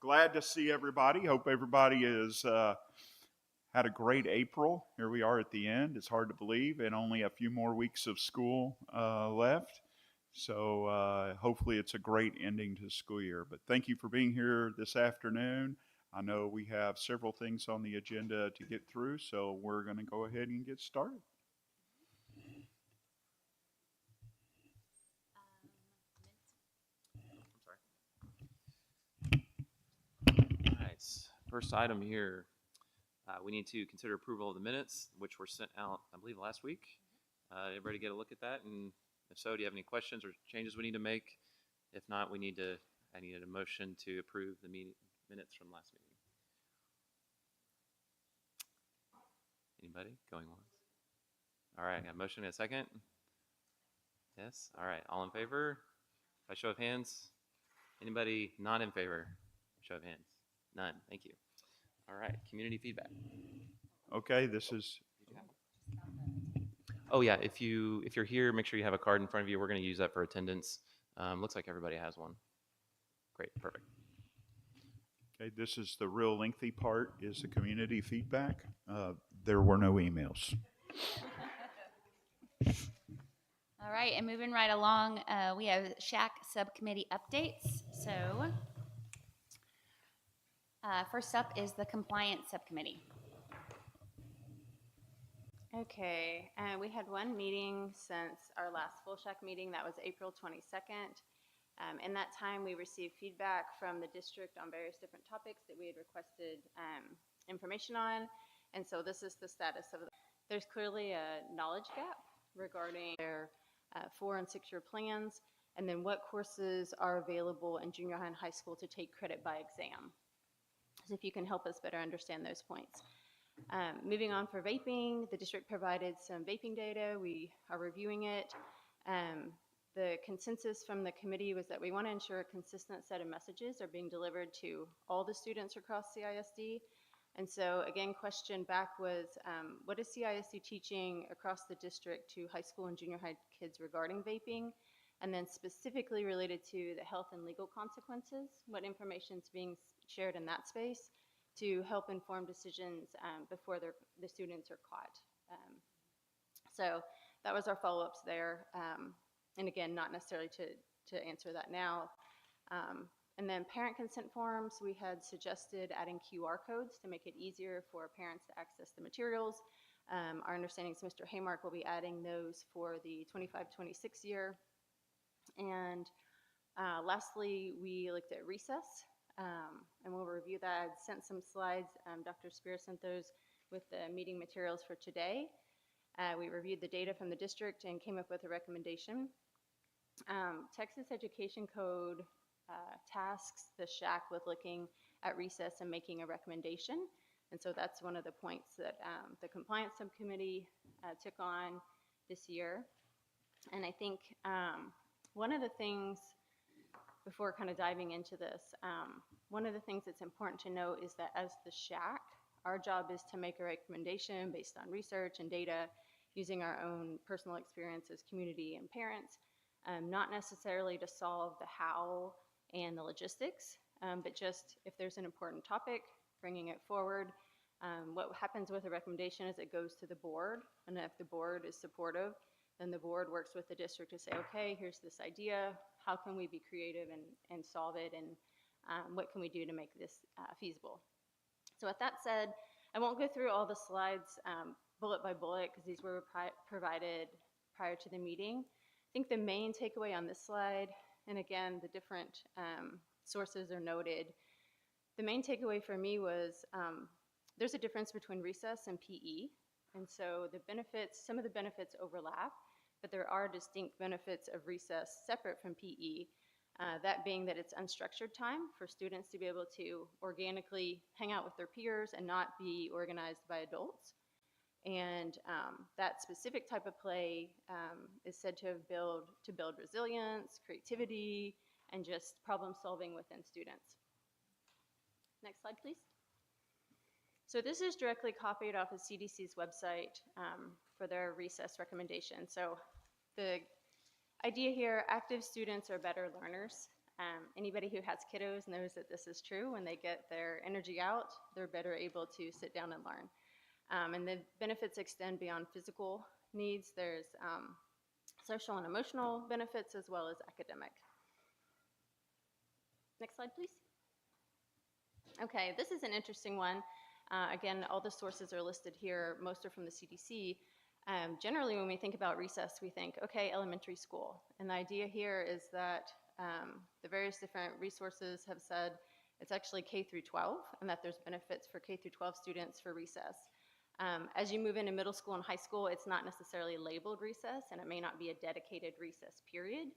glad to see everybody. Hope everybody has had a great April. Here we are at the end. It's hard to believe, and only a few more weeks of school left. So hopefully it's a great ending to the school year. But thank you for being here this afternoon. I know we have several things on the agenda to get through, so we're going to go ahead and get started. First item here, we need to consider approval of the minutes, which were sent out, I believe, last week. Everybody get a look at that, and if so, do you have any questions or changes we need to make? If not, I need a motion to approve the minutes from last meeting. Anybody going once? All right, got a motion and a second? Yes, all right, all in favor? By show of hands. Anybody not in favor? Show of hands. None, thank you. All right, community feedback. Okay, this is. Oh yeah, if you're here, make sure you have a card in front of you. We're going to use that for attendance. Looks like everybody has one. Great, perfect. Okay, this is the real lengthy part, is the community feedback. There were no emails. All right, and moving right along, we have SHAC subcommittee updates. So first up is the compliance subcommittee. Okay, we had one meeting since our last full SHAC meeting. That was April 22nd. In that time, we received feedback from the district on various different topics that we had requested information on. And so this is the status of it. There's clearly a knowledge gap regarding their 4- and 6-year plans, and then what courses are available in junior high and high school to take credit by exam. So if you can help us better understand those points. Moving on for vaping, the district provided some vaping data. We are reviewing it. The consensus from the committee was that we want to ensure a consistent set of messages are being delivered to all the students across CISD. And so again, question back was, what is CISD teaching across the district to high school and junior high kids regarding vaping? And then specifically related to the health and legal consequences, what information is being shared in that space to help inform decisions before the students are caught. So that was our follow-ups there. And again, not necessarily to answer that now. And then parent consent forms, we had suggested adding QR codes to make it easier for parents to access the materials. Our understanding is Mr. Haymark will be adding those for the 25-26 year. And lastly, we looked at recess, and we'll review that. I sent some slides. Dr. Spear sent those with the meeting materials for today. We reviewed the data from the district and came up with a recommendation. Texas Education Code tasks the SHAC with looking at recess and making a recommendation. And so that's one of the points that the compliance subcommittee took on this year. And I think one of the things, before kind of diving into this, one of the things that's important to note is that as the SHAC, our job is to make a recommendation based on research and data using our own personal experience as community and parents, not necessarily to solve the how and the logistics, but just if there's an important topic, bringing it forward. What happens with a recommendation is it goes to the board, and if the board is supportive, then the board works with the district to say, okay, here's this idea, how can we be creative and solve it, and what can we do to make this feasible? So with that said, I won't go through all the slides bullet by bullet because these were provided prior to the meeting. I think the main takeaway on this slide, and again, the different sources are noted, the main takeaway for me was there's a difference between recess and PE. And so the benefits, some of the benefits overlap, but there are distinct benefits of recess separate from PE. That being that it's unstructured time for students to be able to organically hang out with their peers and not be organized by adults. And that specific type of play is said to build resilience, creativity, and just problem solving within students. Next slide, please. So this is directly copied off of CDC's website for their recess recommendation. So the idea here, active students are better learners. Anybody who has kiddos knows that this is true. When they get their energy out, they're better able to sit down and learn. And the benefits extend beyond physical needs. There's social and emotional benefits as well as academic. Next slide, please. Okay, this is an interesting one. Again, all the sources are listed here. Most are from the CDC. Generally, when we think about recess, we think, okay, elementary school. And the idea here is that the various different resources have said it's actually K through 12, and that there's benefits for K through 12 students for recess. As you move into middle school and high school, it's not necessarily labeled recess, and it may not be a dedicated recess period.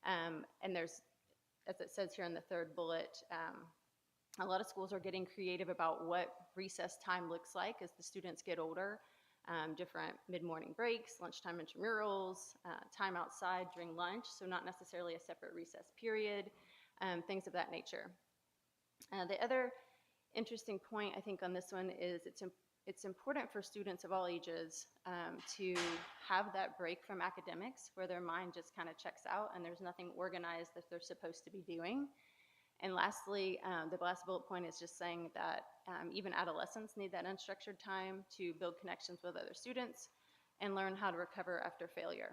And there's, as it says here in the third bullet, a lot of schools are getting creative about what recess time looks like as the students get older. Different mid-morning breaks, lunchtime intramurals, time outside during lunch, so not necessarily a separate recess period, things of that nature. The other interesting point I think on this one is it's important for students of all ages to have that break from academics where their mind just kind of checks out and there's nothing organized that they're supposed to be doing. And lastly, the last bullet point is just saying that even adolescents need that unstructured time to build connections with other students and learn how to recover after failure,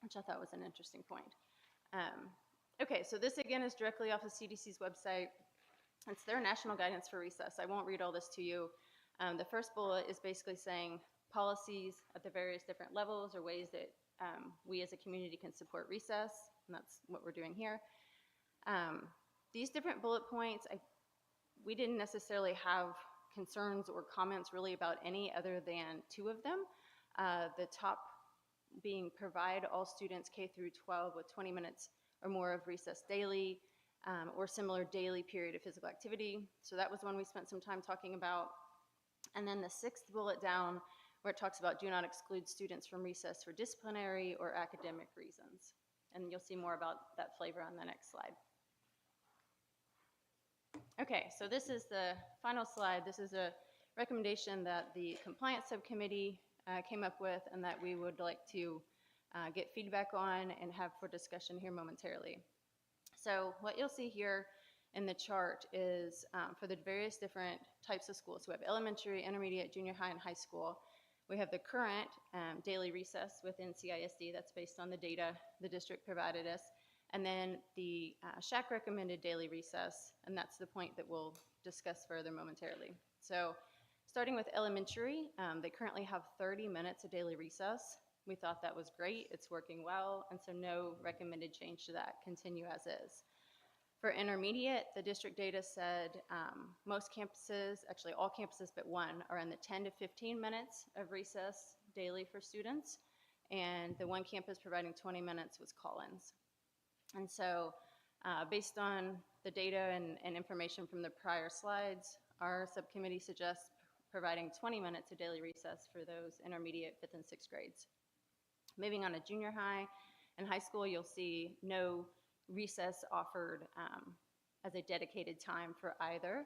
which I thought was an interesting point. Okay, so this again is directly off the CDC's website. It's their national guidance for recess. I won't read all this to you. The first bullet is basically saying policies at the various different levels or ways that we as a community can support recess, and that's what we're doing here. These different bullet points, we didn't necessarily have concerns or comments really about any other than two of them. The top being provide all students K through 12 with 20 minutes or more of recess daily or similar daily period of physical activity. So that was one we spent some time talking about. And then the sixth bullet down where it talks about do not exclude students from recess for disciplinary or academic reasons. And you'll see more about that flavor on the next slide. Okay, so this is the final slide. This is a recommendation that the compliance subcommittee came up with and that we would like to get feedback on and have for discussion here momentarily. So what you'll see here in the chart is for the various different types of schools. So we have elementary, intermediate, junior high, and high school. We have the current daily recess within CISD. That's based on the data the district provided us. And then the SHAC recommended daily recess, and that's the point that we'll discuss further momentarily. So starting with elementary, they currently have 30 minutes of daily recess. We thought that was great. It's working well, and so no recommended change to that. Continue as is. For intermediate, the district data said most campuses, actually all campuses but one, are in the 10 to 15 minutes of recess daily for students, and the one campus providing 20 minutes was Collins. And so based on the data and information from the prior slides, our subcommittee suggests providing 20 minutes of daily recess for those intermediate 5th and 6th grades. Moving on to junior high and high school, you'll see no recess offered as a dedicated time for either.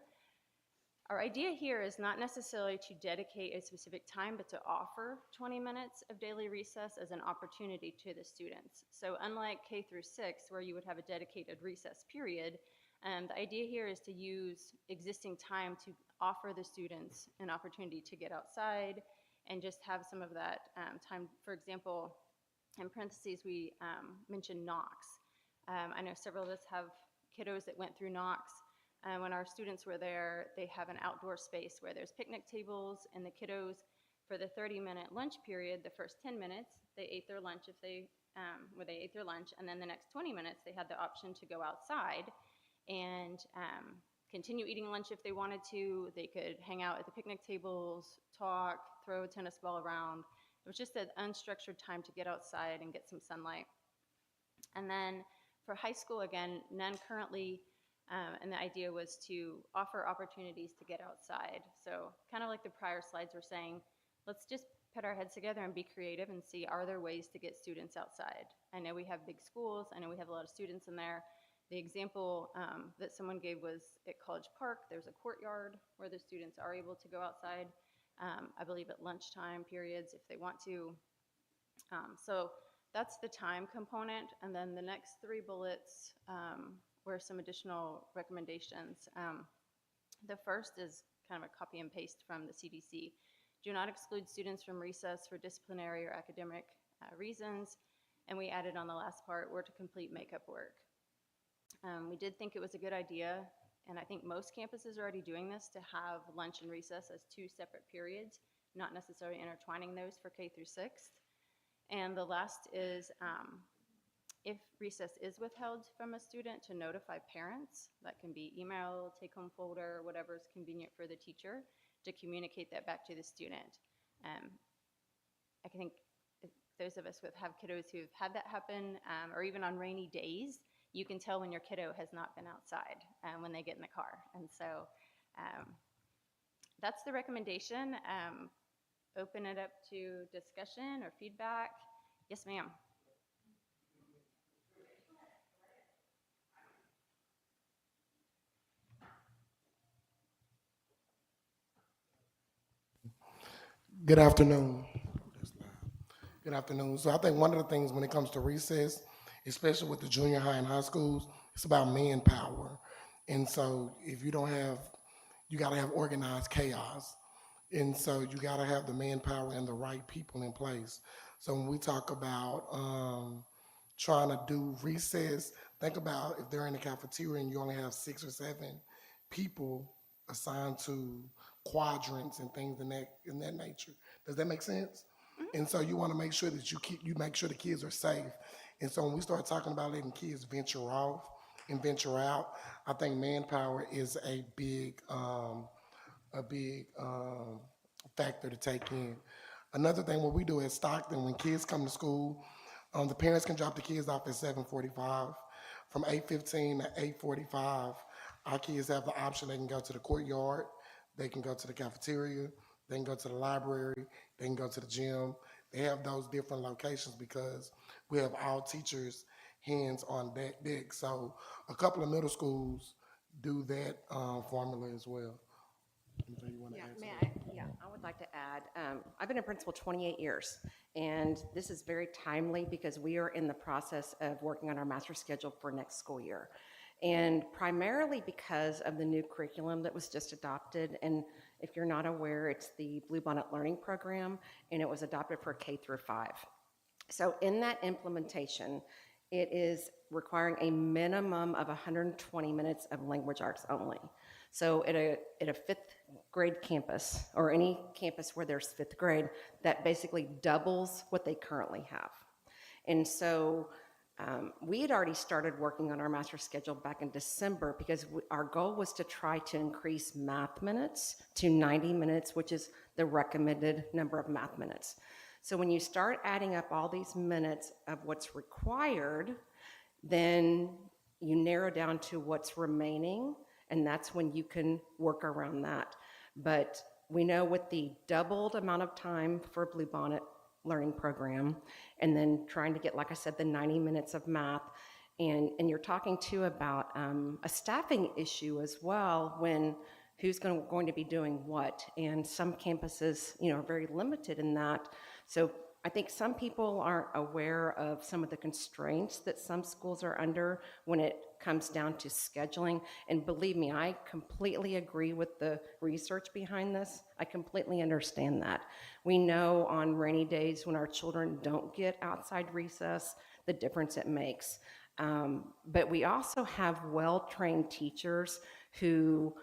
Our idea here is not necessarily to dedicate a specific time, but to offer 20 minutes of daily recess as an opportunity to the students. So unlike K through 6, where you would have a dedicated recess period, the idea here is to use existing time to offer the students an opportunity to get outside and just have some of that time. For example, in parentheses, we mentioned Knox. I know several of us have kiddos that went through Knox. When our students were there, they have an outdoor space where there's picnic tables, and the kiddos, for the 30-minute lunch period, the first 10 minutes, they ate their lunch where they ate their lunch, and then the next 20 minutes, they had the option to go outside and continue eating lunch if they wanted to. They could hang out at the picnic tables, talk, throw a tennis ball around. It was just an unstructured time to get outside and get some sunlight. And then for high school, again, none currently. And the idea was to offer opportunities to get outside. So kind of like the prior slides were saying, let's just put our heads together and be creative and see, are there ways to get students outside? I know we have big schools. I know we have a lot of students in there. The example that someone gave was at College Park. There's a courtyard where the students are able to go outside, I believe at lunchtime periods if they want to. So that's the time component. And then the next three bullets were some additional recommendations. The first is kind of a copy and paste from the CDC. Do not exclude students from recess for disciplinary or academic reasons. And we added on the last part, or to complete makeup work. We did think it was a good idea, and I think most campuses are already doing this, to have lunch and recess as 2 separate periods, not necessarily intertwining those for K through 6th. And the last is, if recess is withheld from a student, to notify parents. That can be email, take-home folder, whatever is convenient for the teacher, to communicate that back to the student. I think those of us who have kiddos who've had that happen, or even on rainy days, you can tell when your kiddo has not been outside when they get in the car. And so that's the recommendation. Open it up to discussion or feedback. Yes, ma'am. Good afternoon. Good afternoon. So I think one of the things when it comes to recess, especially with the junior high and high schools, it's about manpower. And so if you don't have, you got to have organized chaos. And so you got to have the manpower and the right people in place. So when we talk about trying to do recess, think about if they're in the cafeteria and you only have 6 or 7 people assigned to quadrants and things in that nature. Does that make sense? Mm-hmm. And so you want to make sure that you make sure the kids are safe. And so when we start talking about letting kids venture off and venture out, I think manpower is a big factor to take in. Another thing, what we do at Stockton, when kids come to school, the parents can drop the kids off at 7:45. From 8:15 to 8:45, our kids have the option. They can go to the courtyard, they can go to the cafeteria, they can go to the library, they can go to the gym. They have those different locations because we have all teachers' hands on deck. So a couple of middle schools do that formula as well. I would like to add, I've been a principal 28 years, and this is very timely because we are in the process of working on our master schedule for next school year. And primarily because of the new curriculum that was just adopted, and if you're not aware, it's the Bluebonnet Learning Program, and it was adopted for K through 5. So in that implementation, it is requiring a minimum of 120 minutes of language arts only. So at a 5th grade campus, or any campus where there's 5th grade, that basically doubles what they currently have. And so we had already started working on our master schedule back in December because our goal was to try to increase math minutes to 90 minutes, which is the recommended number of math minutes. So when you start adding up all these minutes of what's required, then you narrow down to what's remaining, and that's when you can work around that. But we know with the doubled amount of time for Bluebonnet Learning Program, and then trying to get, like I said, the 90 minutes of math, and you're talking too about a staffing issue as well, when who's going to be doing what, and some campuses, are very limited in that. So I think some people aren't aware of some of the constraints that some schools are under when it comes down to scheduling. And believe me, I completely agree with the research behind this. I completely understand that. We know on rainy days when our children don't get outside recess, the difference it makes. But we also have well-trained teachers who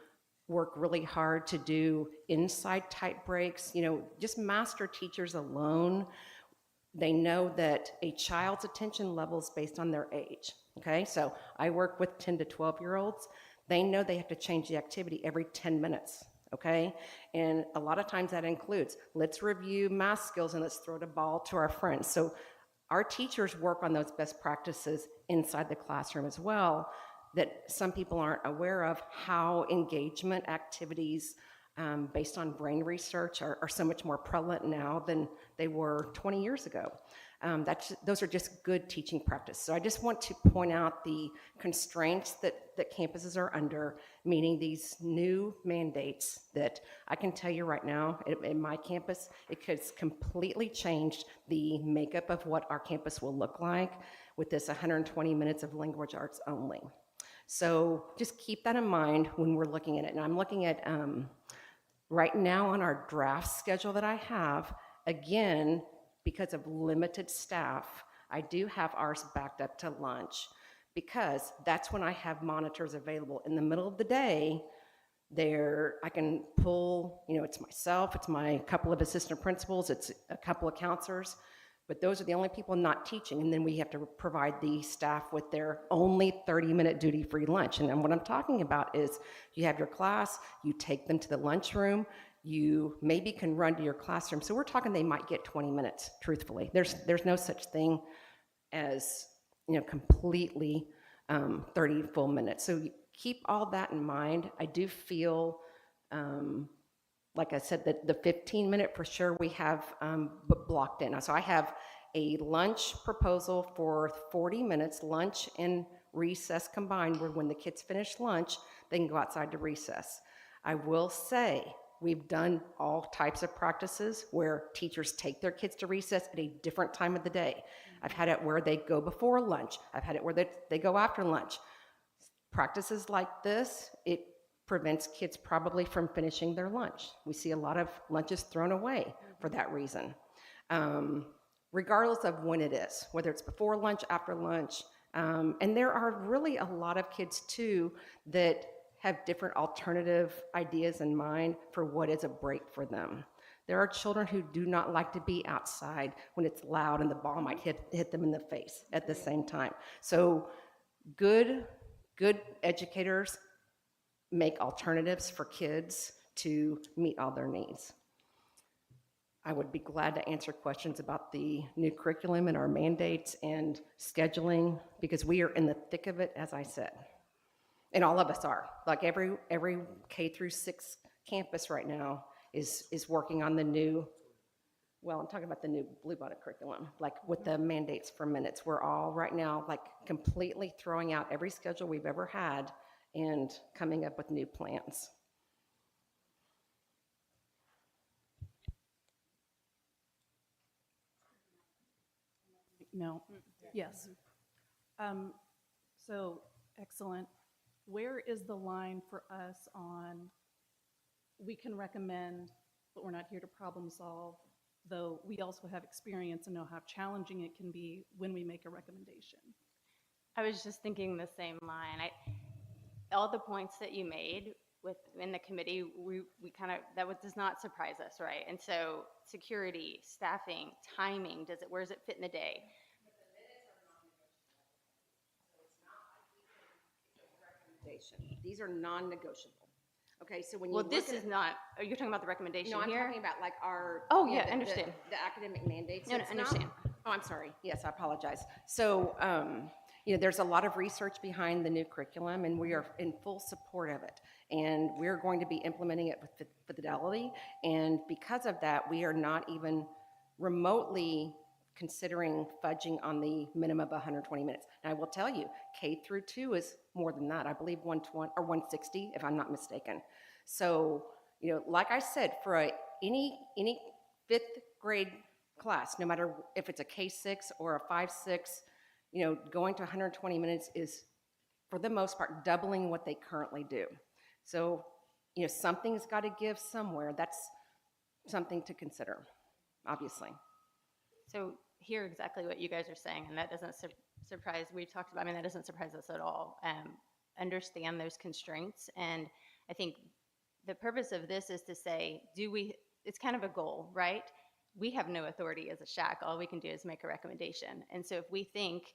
work really hard to do inside type breaks. Just master teachers alone, they know that a child's attention level is based on their age. Okay, so I work with 10 to 12-year-olds. They know they have to change the activity every 10 minutes. Okay, and a lot of times that includes, let's review math skills and let's throw the ball to our friends. So our teachers work on those best practices inside the classroom as well, that some people aren't aware of, how engagement activities based on brain research are so much more prevalent now than they were 20 years ago. Those are just good teaching practice. So I just want to point out the constraints that campuses are under, meaning these new mandates that I can tell you right now, in my campus, it has completely changed the makeup of what our campus will look like with this 120 minutes of language arts only. So just keep that in mind when we're looking at it. And I'm looking at right now on our draft schedule that I have, again, because of limited staff, I do have ours backed up to lunch because that's when I have monitors available. In the middle of the day, I can pull, it's myself, it's my couple of assistant principals, it's a couple of counselors, but those are the only people not teaching. And then we have to provide the staff with their only 30-minute duty-free lunch. And then what I'm talking about is you have your class, you take them to the lunchroom, you maybe can run to your classroom. So we're talking they might get 20 minutes, truthfully. There's no such thing as, completely 30 full minutes. So keep all that in mind. I do feel, like I said, that the 15-minute for sure we have blocked in. So I have a lunch proposal for 40 minutes, lunch and recess combined, where when the kids finish lunch, they can go outside to recess. I will say, we've done all types of practices where teachers take their kids to recess at a different time of the day. I've had it where they go before lunch. I've had it where they go after lunch. Practices like this, it prevents kids probably from finishing their lunch. We see a lot of lunches thrown away for that reason. Regardless of when it is, whether it's before lunch, after lunch. And there are really a lot of kids too that have different alternative ideas in mind for what is a break for them. There are children who do not like to be outside when it's loud and the ball might hit them in the face at the same time. So good educators make alternatives for kids to meet all their needs. I would be glad to answer questions about the new curriculum and our mandates and scheduling, because we are in the thick of it, as I said. And all of us are. Like every K through 6 campus right now is working on the new, well, I'm talking about the new Blue Bonnet curriculum, like with the mandates for minutes. We're all right now like completely throwing out every schedule we've ever had and coming up with new plans. No. Yes. So, excellent. Where is the line for us on, we can recommend, but we're not here to problem solve, though we also have experience and know how challenging it can be when we make a recommendation? I was just thinking the same line. All the points that you made in the committee, we kind of, does not surprise us, right? And so security, staffing, timing, where does it fit in the day? These are non-negotiable. Okay, so when you Well, look this at is not, you're talking about the recommendation no, I'm here? talking about like our I understand. the academic mandates. No, It's not- understand. Oh, I'm sorry. Yes, I apologize. So, there's a lot of research behind the new curriculum, and we are in full support of it. And we're going to be implementing it with fidelity. And because of that, we are not even remotely considering fudging on the minimum of 120 minutes. And I will tell you, K through 2 is more than that. I believe 120 or 160, if I'm not mistaken. So, like I said, for any 5th grade class, no matter if it's a K6 or a 5-6, going to 120 minutes is, for the most part, doubling what they currently do. So, something's got to give somewhere. That's something to consider, obviously. So hear exactly what you guys are saying, and that doesn't surprise, we talked about, that doesn't surprise us at all. Understand those constraints, and I think the purpose of this is to say, it's kind of a goal, right? We have no authority as a SHAC. All we can do is make a recommendation. And so if we think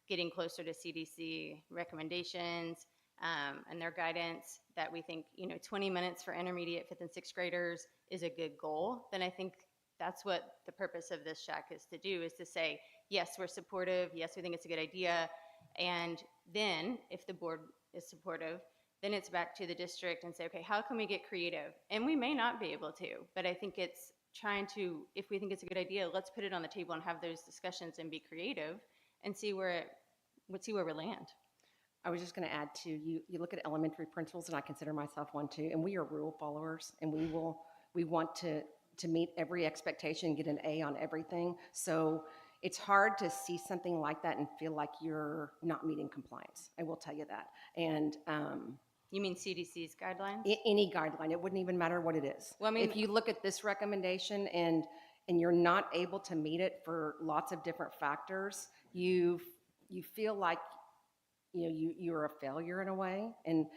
getting closer to CDC recommendations and their guidance, that we think 20 minutes for intermediate 5th and 6th graders is a good goal, then I think that's what the purpose of this SHAC is to do, is to say, yes, we're supportive, yes, we think it's a good idea, and then if the board is supportive, then it's back to the district and say, okay, how can we get creative? And we may not be able to, but I think it's trying to, if we think it's a good idea, let's put it on the table and have those discussions and be creative and see where we land. I was just going to add to you look at elementary principals, and I consider myself one too, and we are rule followers, and we want to meet every expectation, get an A on everything. So it's hard to see something like that and feel like you're not meeting compliance. I will tell you that. And You mean CDC's guidelines? any guideline, it wouldn't even matter what it is. Well, I mean- if you look at this recommendation and you're not able to meet it for lots of different factors, you feel like you're a failure in a way, and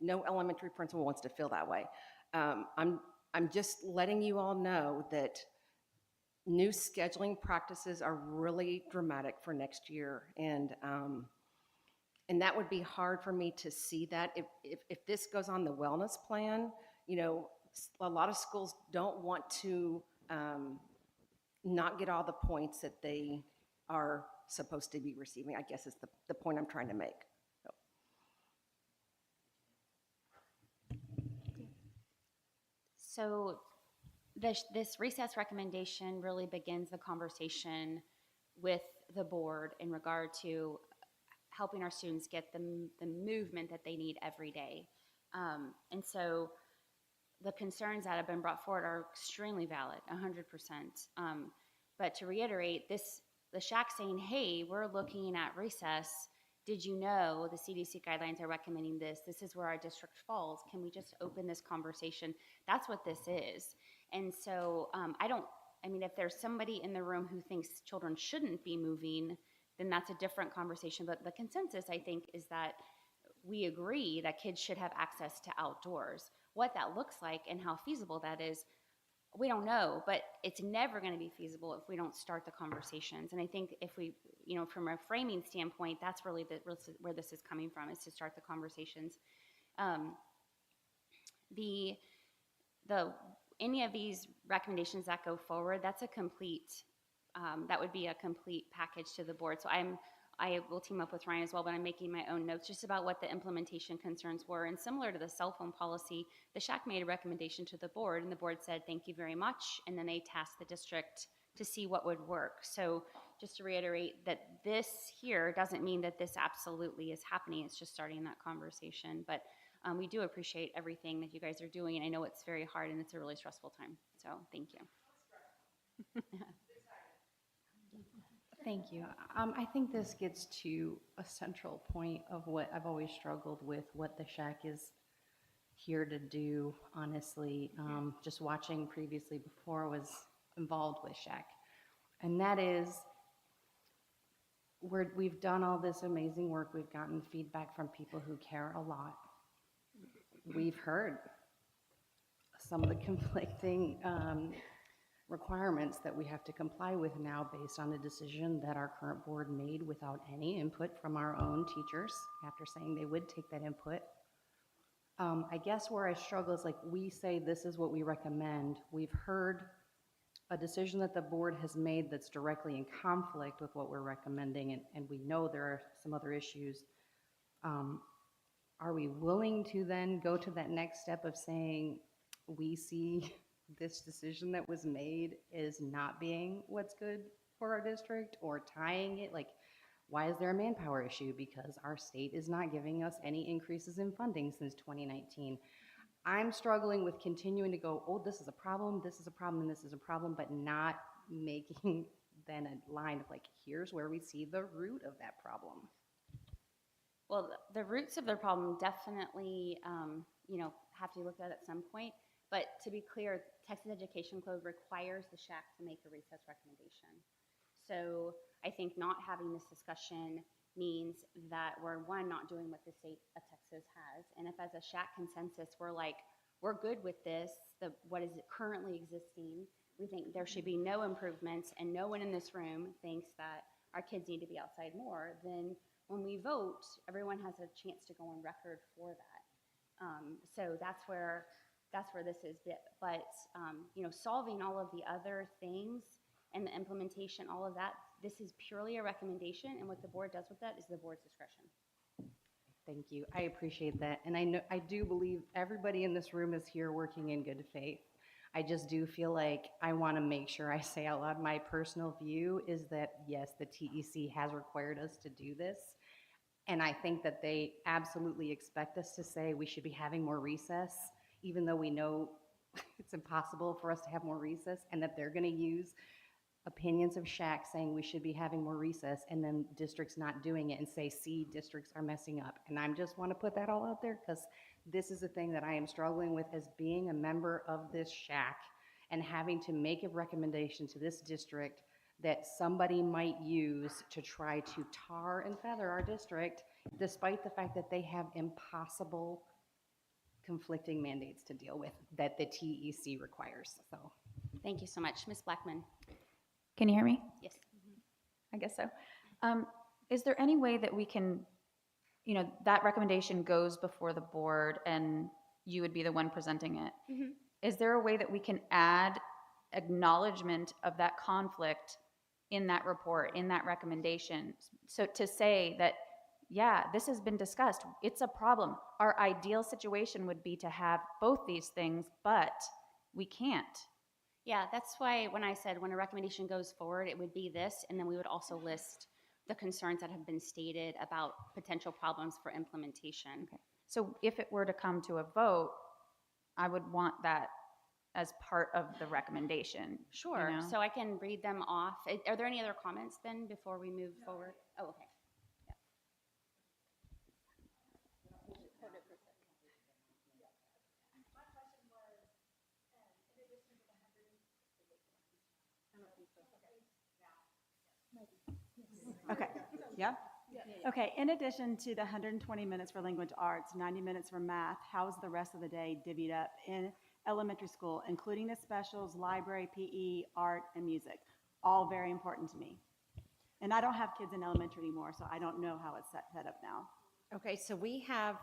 no elementary principal wants to feel that way. I'm just letting you all know that new scheduling practices are really dramatic for next year, and that would be hard for me to see that if this goes on the wellness plan. A lot of schools don't want to not get all the points that they are supposed to be receiving, I guess is the point I'm trying to make. So this recess recommendation really begins the conversation with the board in regard to helping our students get the movement that they need every day. And so the concerns that have been brought forward are extremely valid, 100%. But to reiterate, the SHAC saying, hey, we're looking at recess. Did you know the CDC guidelines are recommending this? This is where our district falls. Can we just open this conversation? That's what this is. And so if there's somebody in the room who thinks children shouldn't be moving, then that's a different conversation. But the consensus, I think, is that we agree that kids should have access to outdoors. What that looks like and how feasible that is, we don't know, but it's never going to be feasible if we don't start the conversations. And I think if we, from a framing standpoint, that's really where this is coming from, is to start the conversations. Any of these recommendations that go forward, that's a complete, that would be a complete package to the board. So I will team up with Ryan as well, but I'm making my own notes just about what the implementation concerns were. And similar to the cell phone policy, the SHAC made a recommendation to the board, and the board said, thank you very much. And then they tasked the district to see what would work. So just to reiterate that this here doesn't mean that this absolutely is happening. It's just starting that conversation. But we do appreciate everything that you guys are doing. And I know it's very hard and it's a really stressful time. So thank you. Thank you. I think this gets to a central point of what I've always struggled with, what the SHAC is here to do, honestly. Just watching previously before I was involved with SHAC. And that is, we've done all this amazing work. We've gotten feedback from people who care a lot. We've heard some of the conflicting requirements that we have to comply with now based on a decision that our current board made without any input from our own teachers after saying they would take that input. I guess where I struggle is, like, we say this is what we recommend. We've heard a decision that the board has made that's directly in conflict with what we're recommending, and we know there are some other issues. Are we willing to then go to that next step of saying we see this decision that was made is not being what's good for our district, or tying it? Like, why is there a manpower issue? Because our state is not giving us any increases in funding since 2019. I'm struggling with continuing to go, oh, this is a problem, this is a problem, and this is a problem, but not making then a line of, like, here's where we see the root of that problem. Well, the roots of the problem definitely, have to be looked at some point. But to be clear, Texas Education Code requires the SHAC to make a recess recommendation. So I think not having this discussion means that we're, one, not doing what the state of Texas has. And if as a SHAC consensus, we're good with this, what is currently existing, we think there should be no improvements, and no one in this room thinks that our kids need to be outside more, then when we vote, everyone has a chance to go on record for that. So that's where this is. But solving all of the other things and the implementation, all of that, this is purely a recommendation, and what the board does with that is the board's discretion. Thank you. I appreciate that. And I do believe everybody in this room is here working in good faith. I just do feel like I want to make sure I say out loud, my personal view is that, yes, the TEC has required us to do this. And I think that they absolutely expect us to say we should be having more recess, even though we know it's impossible for us to have more recess, and that they're going to use opinions of Shack saying we should be having more recess, and then districts not doing it and say, see, districts are messing up. And I just want to put that all out there because this is a thing that I am struggling with as being a member of this Shack and having to make a recommendation to this district that somebody might use to try to tar and feather our district, despite the fact that they have impossible conflicting mandates to deal with that the TEC requires. So Thank you so much. Ms. Blackman? Can you hear me? Yes. I guess so. Is there any way that we can, that recommendation goes before the board and you would be the one presenting it? Mhm. Is there a way that we can add acknowledgement of that conflict in that report, in that recommendation? So to say that, yeah, this has been discussed, it's a problem. Our ideal situation would be to have both these things, but we can't. Yeah, that's why when I said when a recommendation goes forward, it would be this, and then we would also list the concerns that have been stated about potential problems for implementation. Okay. So if it were to come to a vote, I would want that as part of the recommendation. Sure. you know? So I can read them off. Are there any other comments then before we move forward? Oh, okay. Okay, yeah? Okay, in addition to the 120 minutes for language arts, 90 minutes for math, how is the rest of the day divvied up in elementary school, including the specials, library, PE, art, and music? All very important to me. And I don't have kids in elementary anymore, so I don't know how it's set up now. Okay, so we have,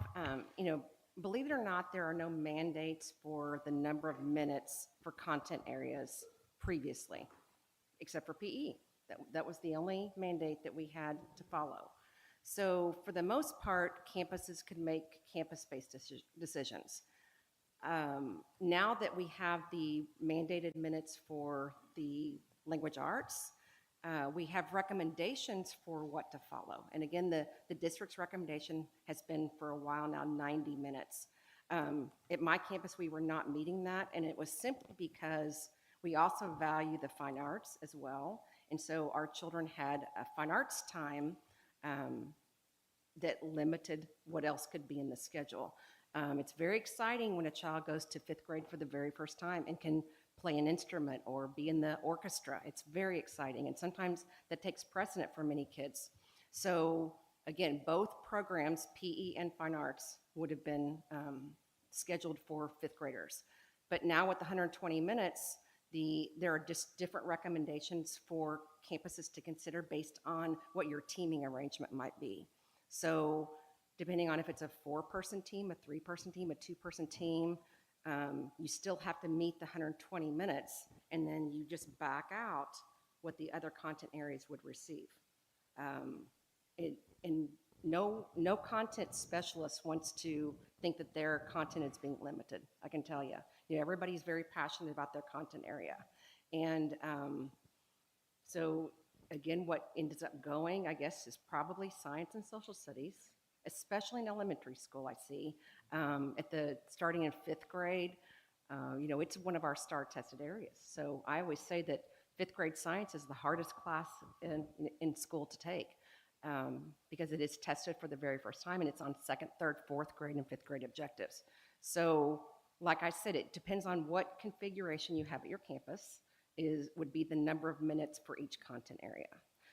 believe it or not, there are no mandates for the number of minutes for content areas previously, except for PE. That was the only mandate that we had to follow. So for the most part, campuses could make campus-based decisions. Now that we have the mandated minutes for the language arts, we have recommendations for what to follow. And again, the district's recommendation has been for a while now 90 minutes. At my campus, we were not meeting that, and it was simply because we also value the fine arts as well. And so our children had a fine arts time that limited what else could be in the schedule. It's very exciting when a child goes to 5th grade for the very first time and can play an instrument or be in the orchestra. It's very exciting, and sometimes that takes precedent for many kids. So again, both programs, PE and fine arts, would have been scheduled for 5th graders. But now with the 120 minutes, there are just different recommendations for campuses to consider based on what your teaming arrangement might be. So depending on if it's a 4-person team, a 3-person team, a 2-person team, you still have to meet the 120 minutes, and then you just back out what the other content areas would receive. And no content specialist wants to think that their content is being limited, I can tell you. Everybody's very passionate about their content area. And so again, what ends up going, I guess, is probably science and social studies, especially in elementary school, I see. Starting in 5th grade, it's one of our star-tested areas. So I always say that 5th grade science is the hardest class in school to take because it is tested for the very first time, and it's on 2nd, 3rd, 4th grade, and 5th grade objectives. So like I said, it depends on what configuration you have at your campus would be the number of minutes for each content area.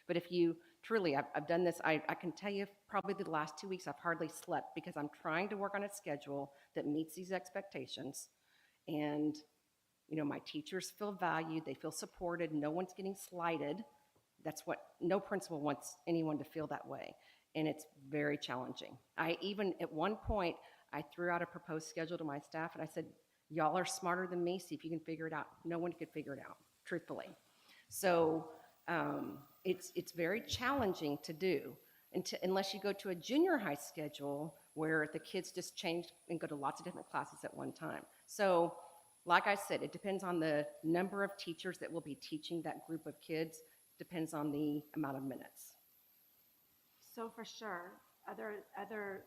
But if you truly, I've done this, I can tell you probably the last 2 weeks I've hardly slept because I'm trying to work on a schedule that meets these expectations. And, my teachers feel valued, they feel supported, no one's getting slighted. That's what, no principal wants anyone to feel that way. And it's very challenging. At one point, I threw out a proposed schedule to my staff and I said, y'all are smarter than me, see if you can figure it out. No one could figure it out, truthfully. So it's very challenging to do unless you go to a junior high schedule where the kids just change and go to lots of different classes at one time. So like I said, it depends on the number of teachers that will be teaching that group of kids, depends on the amount of minutes. So for sure, other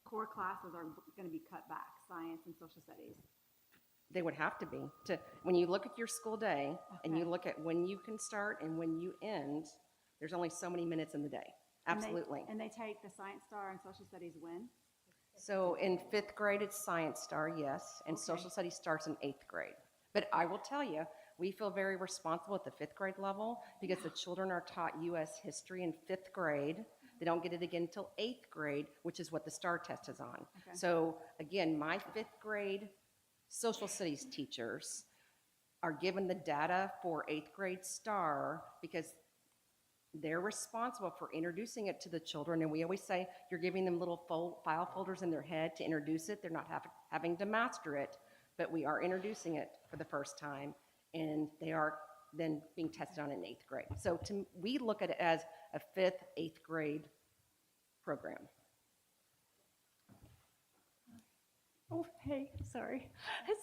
core classes are going to be cut back, science and social studies. They would have to be. When you look at your school day and you Okay. look at when you can start and when you end, there's only so many minutes in the day. Absolutely. And they take the Science Star and Social Studies when? So in 5th grade, it's Science Star, yes, and Okay. Social Studies starts in 8th grade. But I will tell you, we feel very responsible at the 5th grade level because the children are taught U.S. history in 5th grade. They don't get it again until 8th grade, which is what the STAR test is on. Okay. So again, my 5th grade social studies teachers are given the data for 8th grade STAR because they're responsible for introducing it to the children. And we always say you're giving them little file folders in their head to introduce it. They're not having to master it, but we are introducing it for the first time. And they are then being tested on in 8th grade. So we look at it as a 5th, 8th grade program. Oh, hey, sorry.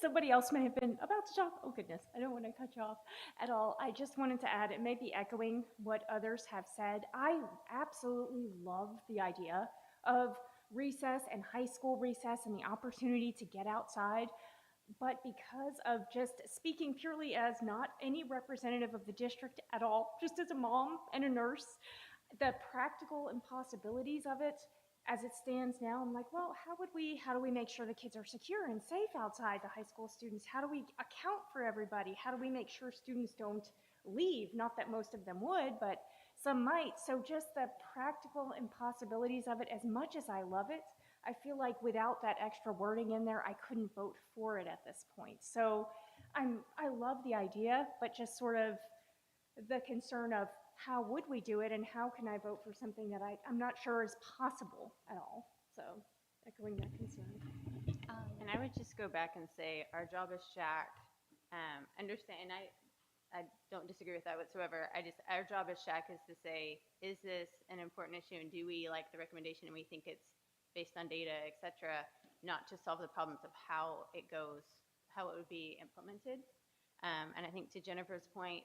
Somebody else may have been about to talk. Oh, goodness, I don't want to cut you off at all. I just wanted to add, it may be echoing what others have said. I absolutely love the idea of recess and high school recess and the opportunity to get outside. But because of just speaking purely as not any representative of the district at all, just as a mom and a nurse, the practical impossibilities of it as it stands now, I'm like, well, how do we make sure the kids are secure and safe outside, the high school students? How do we account for everybody? How do we make sure students don't leave? Not that most of them would, but some might. So just the practical impossibilities of it, as much as I love it, I feel like without that extra wording in there, I couldn't vote for it at this point. So I love the idea, but just sort of the concern of how would we do it and how can I vote for something that I'm not sure is possible at all. So echoing that concern. And I would just go back and say, our job as SHAC, understand, and I don't disagree with that whatsoever. Our job as SHAC is to say, is this an important issue and do we like the recommendation and we think it's based on data, et cetera, not to solve the problems of how it goes, how it would be implemented. And I think to Jennifer's point,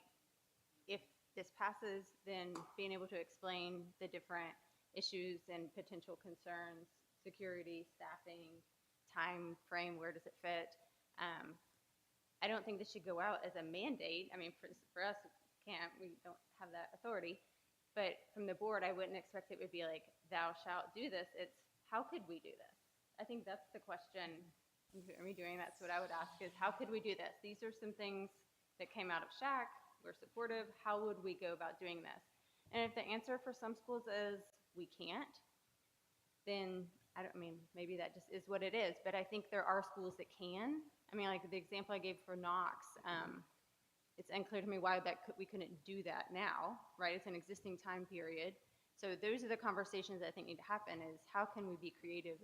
if this passes, then being able to explain the different issues and potential concerns, security, staffing, time frame, where does it fit? I don't think this should go out as a mandate. I mean, for us, we don't have that authority. But from the board, I wouldn't expect it would be like, thou shalt do this. It's, how could we do this? I think that's the question. Are we doing that? That's what I would ask is, how could we do this? These are some things that came out of SHAC. We're supportive. How would we go about doing this? And if the answer for some schools is we can't, then maybe that just is what it is. But I think there are schools that can. I mean, like the example I gave for Knox, it's unclear to me why we couldn't do that now, right? It's an existing time period. So those are the conversations I think need to happen is how can we be creative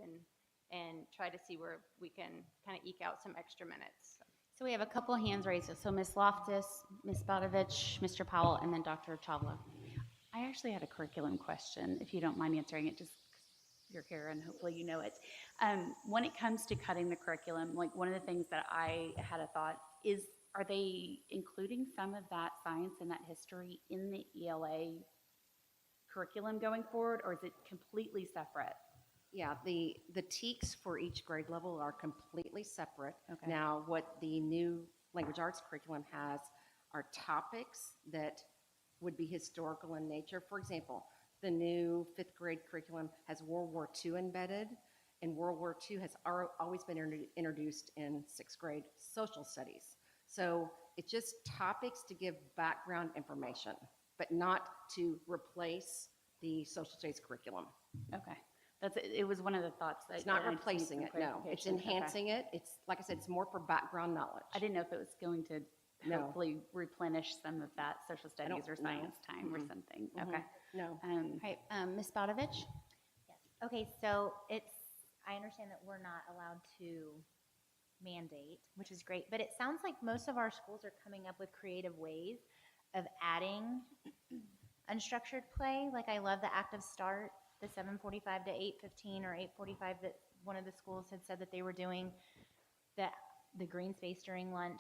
and try to see where we can kind of eke out some extra minutes. So we have a couple hands raised. So Ms. Loftus, Ms. Badovich, Mr. Powell, and then Dr. Chavla. I actually had a curriculum question, if you don't mind answering it, just 'cause you're here and hopefully you know it. When it comes to cutting the curriculum, like one of the things that I had a thought is, are they including some of that science and that history in the ELA curriculum going forward, or is it completely separate? Yeah, the TEKs for each grade level are completely separate. Okay. Now, what the new language arts curriculum has are topics that would be historical in nature. For example, the new 5th grade curriculum has World War II embedded, and World War II has always been introduced in 6th grade social studies. So it's just topics to give background information, but not to replace the social studies curriculum. Okay. It was one of the thoughts that. It's not I just need replacing some it, no. It's clarification. Okay. enhancing it. It's, like I said, it's more for background knowledge. I didn't know if it was going to No. hopefully replenish some of that social studies don't or know. science time or something. Okay. No. Right, Ms. Badovich? Yes. Okay, so I understand that we're not allowed to mandate, which is great, but it sounds like most of our schools are coming up with creative ways of adding unstructured play. Like I love the active start, the 7:45 to 8:15 or 8:45 that one of the schools had said that they were doing, the green space during lunch.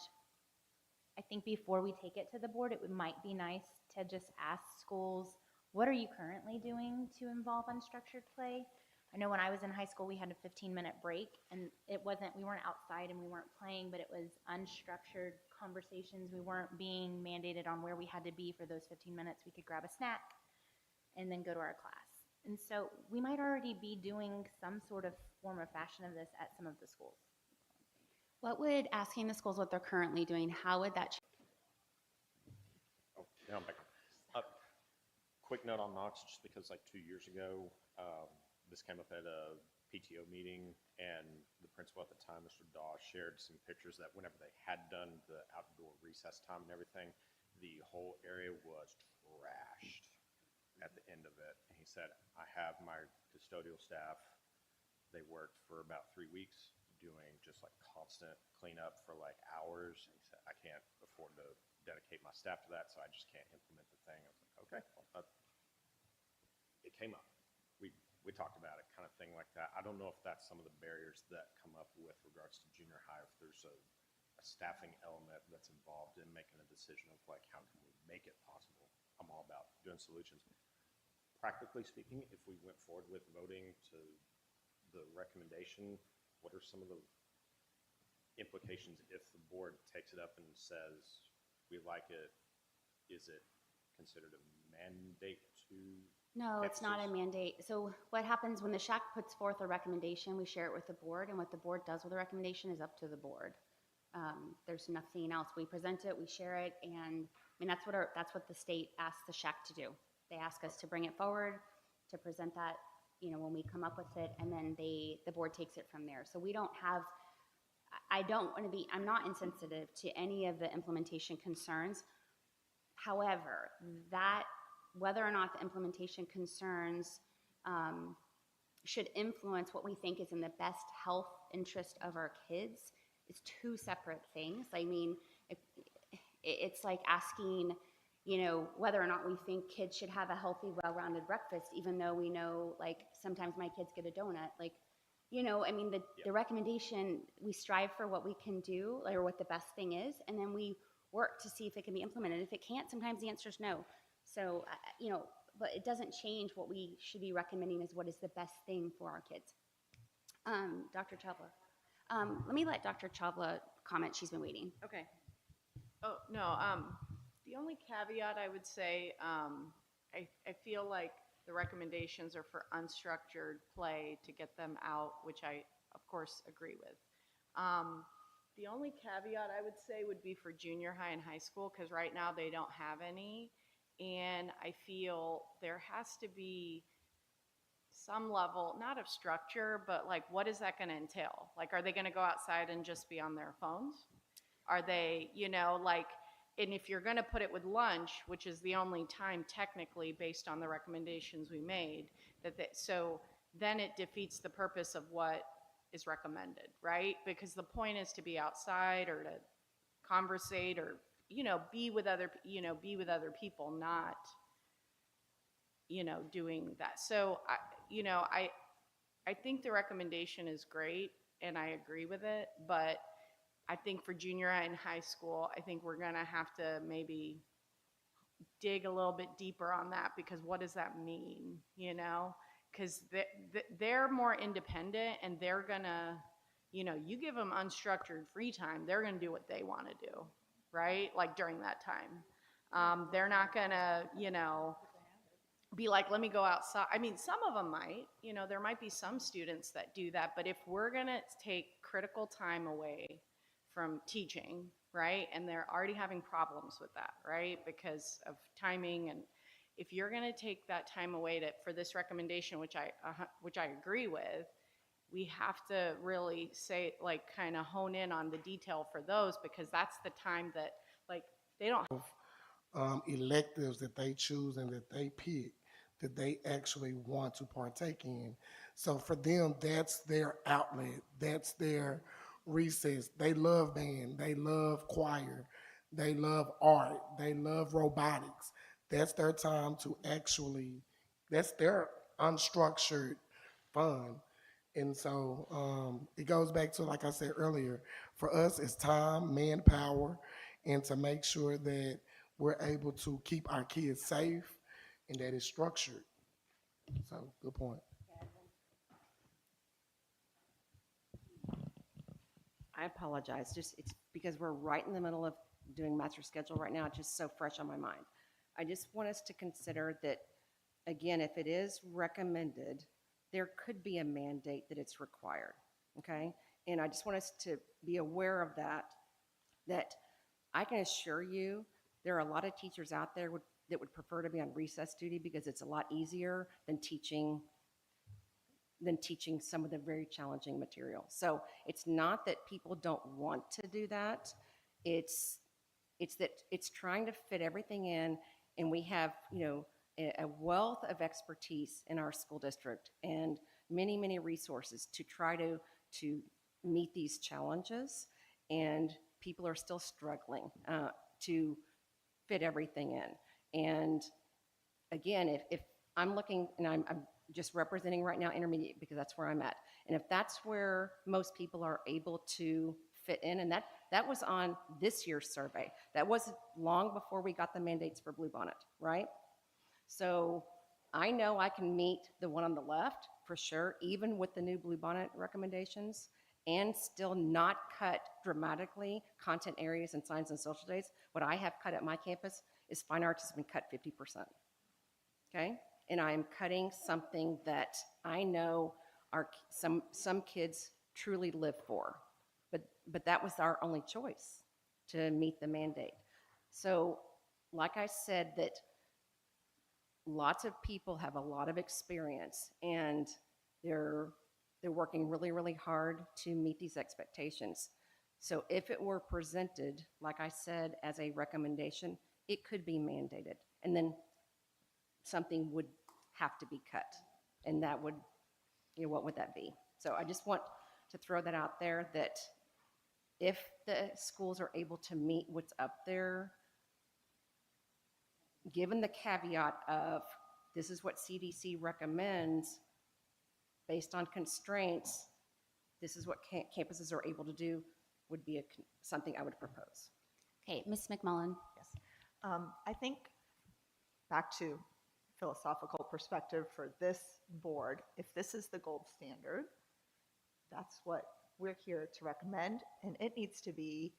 I think before we take it to the board, it might be nice to just ask schools, what are you currently doing to involve unstructured play? I know when I was in high school, we had a 15-minute break, and we weren't outside and we weren't playing, but it was unstructured conversations. We weren't being mandated on where we had to be for those 15 minutes. We could grab a snack and then go to our class. And so we might already be doing some sort of form or fashion of this at some of the schools. What would asking the schools what they're currently doing, how would that Oh, now I'm back. Quick note on Knox, just because like 2 years ago, this came up at a PTO meeting, and the principal at the time, Mr. Daw, shared some pictures that whenever they had done the outdoor recess time and everything, the whole area was trashed at the end of it. And he said, I have my custodial staff, they worked for about 3 weeks doing just like constant cleanup for like hours. And he said, I can't afford to dedicate my staff to that, so I just can't implement the thing. I was like, okay, well, it came up. We talked about it, kind of thing like that. I don't know if that's some of the barriers that come up with regards to junior high, if there's a staffing element that's involved in making a decision of like, how can we make it possible? I'm all about doing solutions. Practically speaking, if we went forward with voting to the recommendation, what are some of the implications if the board takes it up and says, we like it? Is it considered a mandate to? No, it's not a mandate. So what happens when the SHAC puts forth a recommendation, we share it with the board, and what the board does with the recommendation is up to the board. There's nothing else. We present it, we share it, and I mean, that's what the state asks the SHAC to do. They ask us to bring it forward, to present that, when we come up with it, and then the board takes it from there. So we don't have, I'm not insensitive to any of the implementation concerns. However, whether or not the implementation concerns should influence what we think is in the best health interest of our kids is two separate things. I mean, it's like asking, whether or not we think kids should have a healthy, well-rounded breakfast, even though we know, like, sometimes my kids get a donut. Like, the recommendation, we strive for what we can do, or what the best thing is, and then we work to see if it can be implemented. If it can't, sometimes the answer is no. So, but it doesn't change what we should be recommending as what is the best thing for our kids. Dr. Chavla. Let me let Dr. Chavla comment. She's been waiting. Okay. Oh, no, the only caveat I would say, I feel like the recommendations are for unstructured play to get them out, which I, of course, agree with. The only caveat I would say would be for junior high and high school, because right now they don't have any. And I feel there has to be some level, not of structure, but like, what is that going to entail? Like, are they going to go outside and just be on their phones? Are they, and if you're going to put it with lunch, which is the only time technically based on the recommendations we made, so then it defeats the purpose of what is recommended, right? Because the point is to be outside or to conversate or, be with other people, not, doing that. So, I think the recommendation is great and I agree with it, but I think for junior high and high school, I think we're going to have to maybe dig a little bit deeper on that, because what does that mean, Because they're more independent and they're going to, you give them unstructured free time, they're going to do what they want to do, right? Like during that time. They're not going to, be like, let me go outside. I mean, some of them might, there might be some students that do that, but if we're going to take critical time away from teaching, right? And they're already having problems with that, right? Because of timing. And if you're going to take that time away for this recommendation, which I agree with, we have to really say, like, kind of hone in on the detail for those, because that's the time that, like, they don't have electives that they choose and that they pick that they actually want to partake in. So for them, that's their outlet. That's their recess. They love band. They love choir. They love art. They love robotics. That's their time to actually, that's their unstructured fun. And so it goes back to, like I said earlier, for us, it's time, manpower, and to make sure that we're able to keep our kids safe and that it's structured. So, good point. I apologize. Just, it's because we're right in the middle of doing master schedule right now. It's just so fresh on my mind. I just want us to consider that, again, if it is recommended, there could be a mandate that it's required, okay? And I just want us to be aware of that, that I can assure you there are a lot of teachers out there that would prefer to be on recess duty because it's a lot easier than teaching some of the very challenging material. So it's not that people don't want to do that. It's that it's trying to fit everything in, and we have, a wealth of expertise in our school district and many, many resources to try to meet these challenges, and people are still struggling to fit everything in. And again, if I'm looking, and I'm just representing right now intermediate because that's where I'm at, and if that's where most people are able to fit in, and that was on this year's survey. That was long before we got the mandates for Bluebonnet, right? So I know I can meet the one on the left for sure, even with the new Bluebonnet recommendations, and still not cut dramatically content areas and science and social days. What I have cut at my campus is fine arts has been cut 50%, okay? And I'm cutting something that I know some kids truly live for. But that was our only choice to meet the mandate. So, like I said, that lots of people have a lot of experience, and they're working really, really hard to meet these expectations. So if it were presented, like I said, as a recommendation, it could be mandated, and then something would have to be cut, and that would, what would that be? So I just want to throw that out there, that if the schools are able to meet what's up there, given the caveat of this is what CDC recommends based on constraints, this is what campuses are able to do, would be something I would propose. Okay, Ms. McMullen. Yes. I think back to philosophical perspective for this board, if this is the gold standard, that's what we're here to recommend, and it needs to be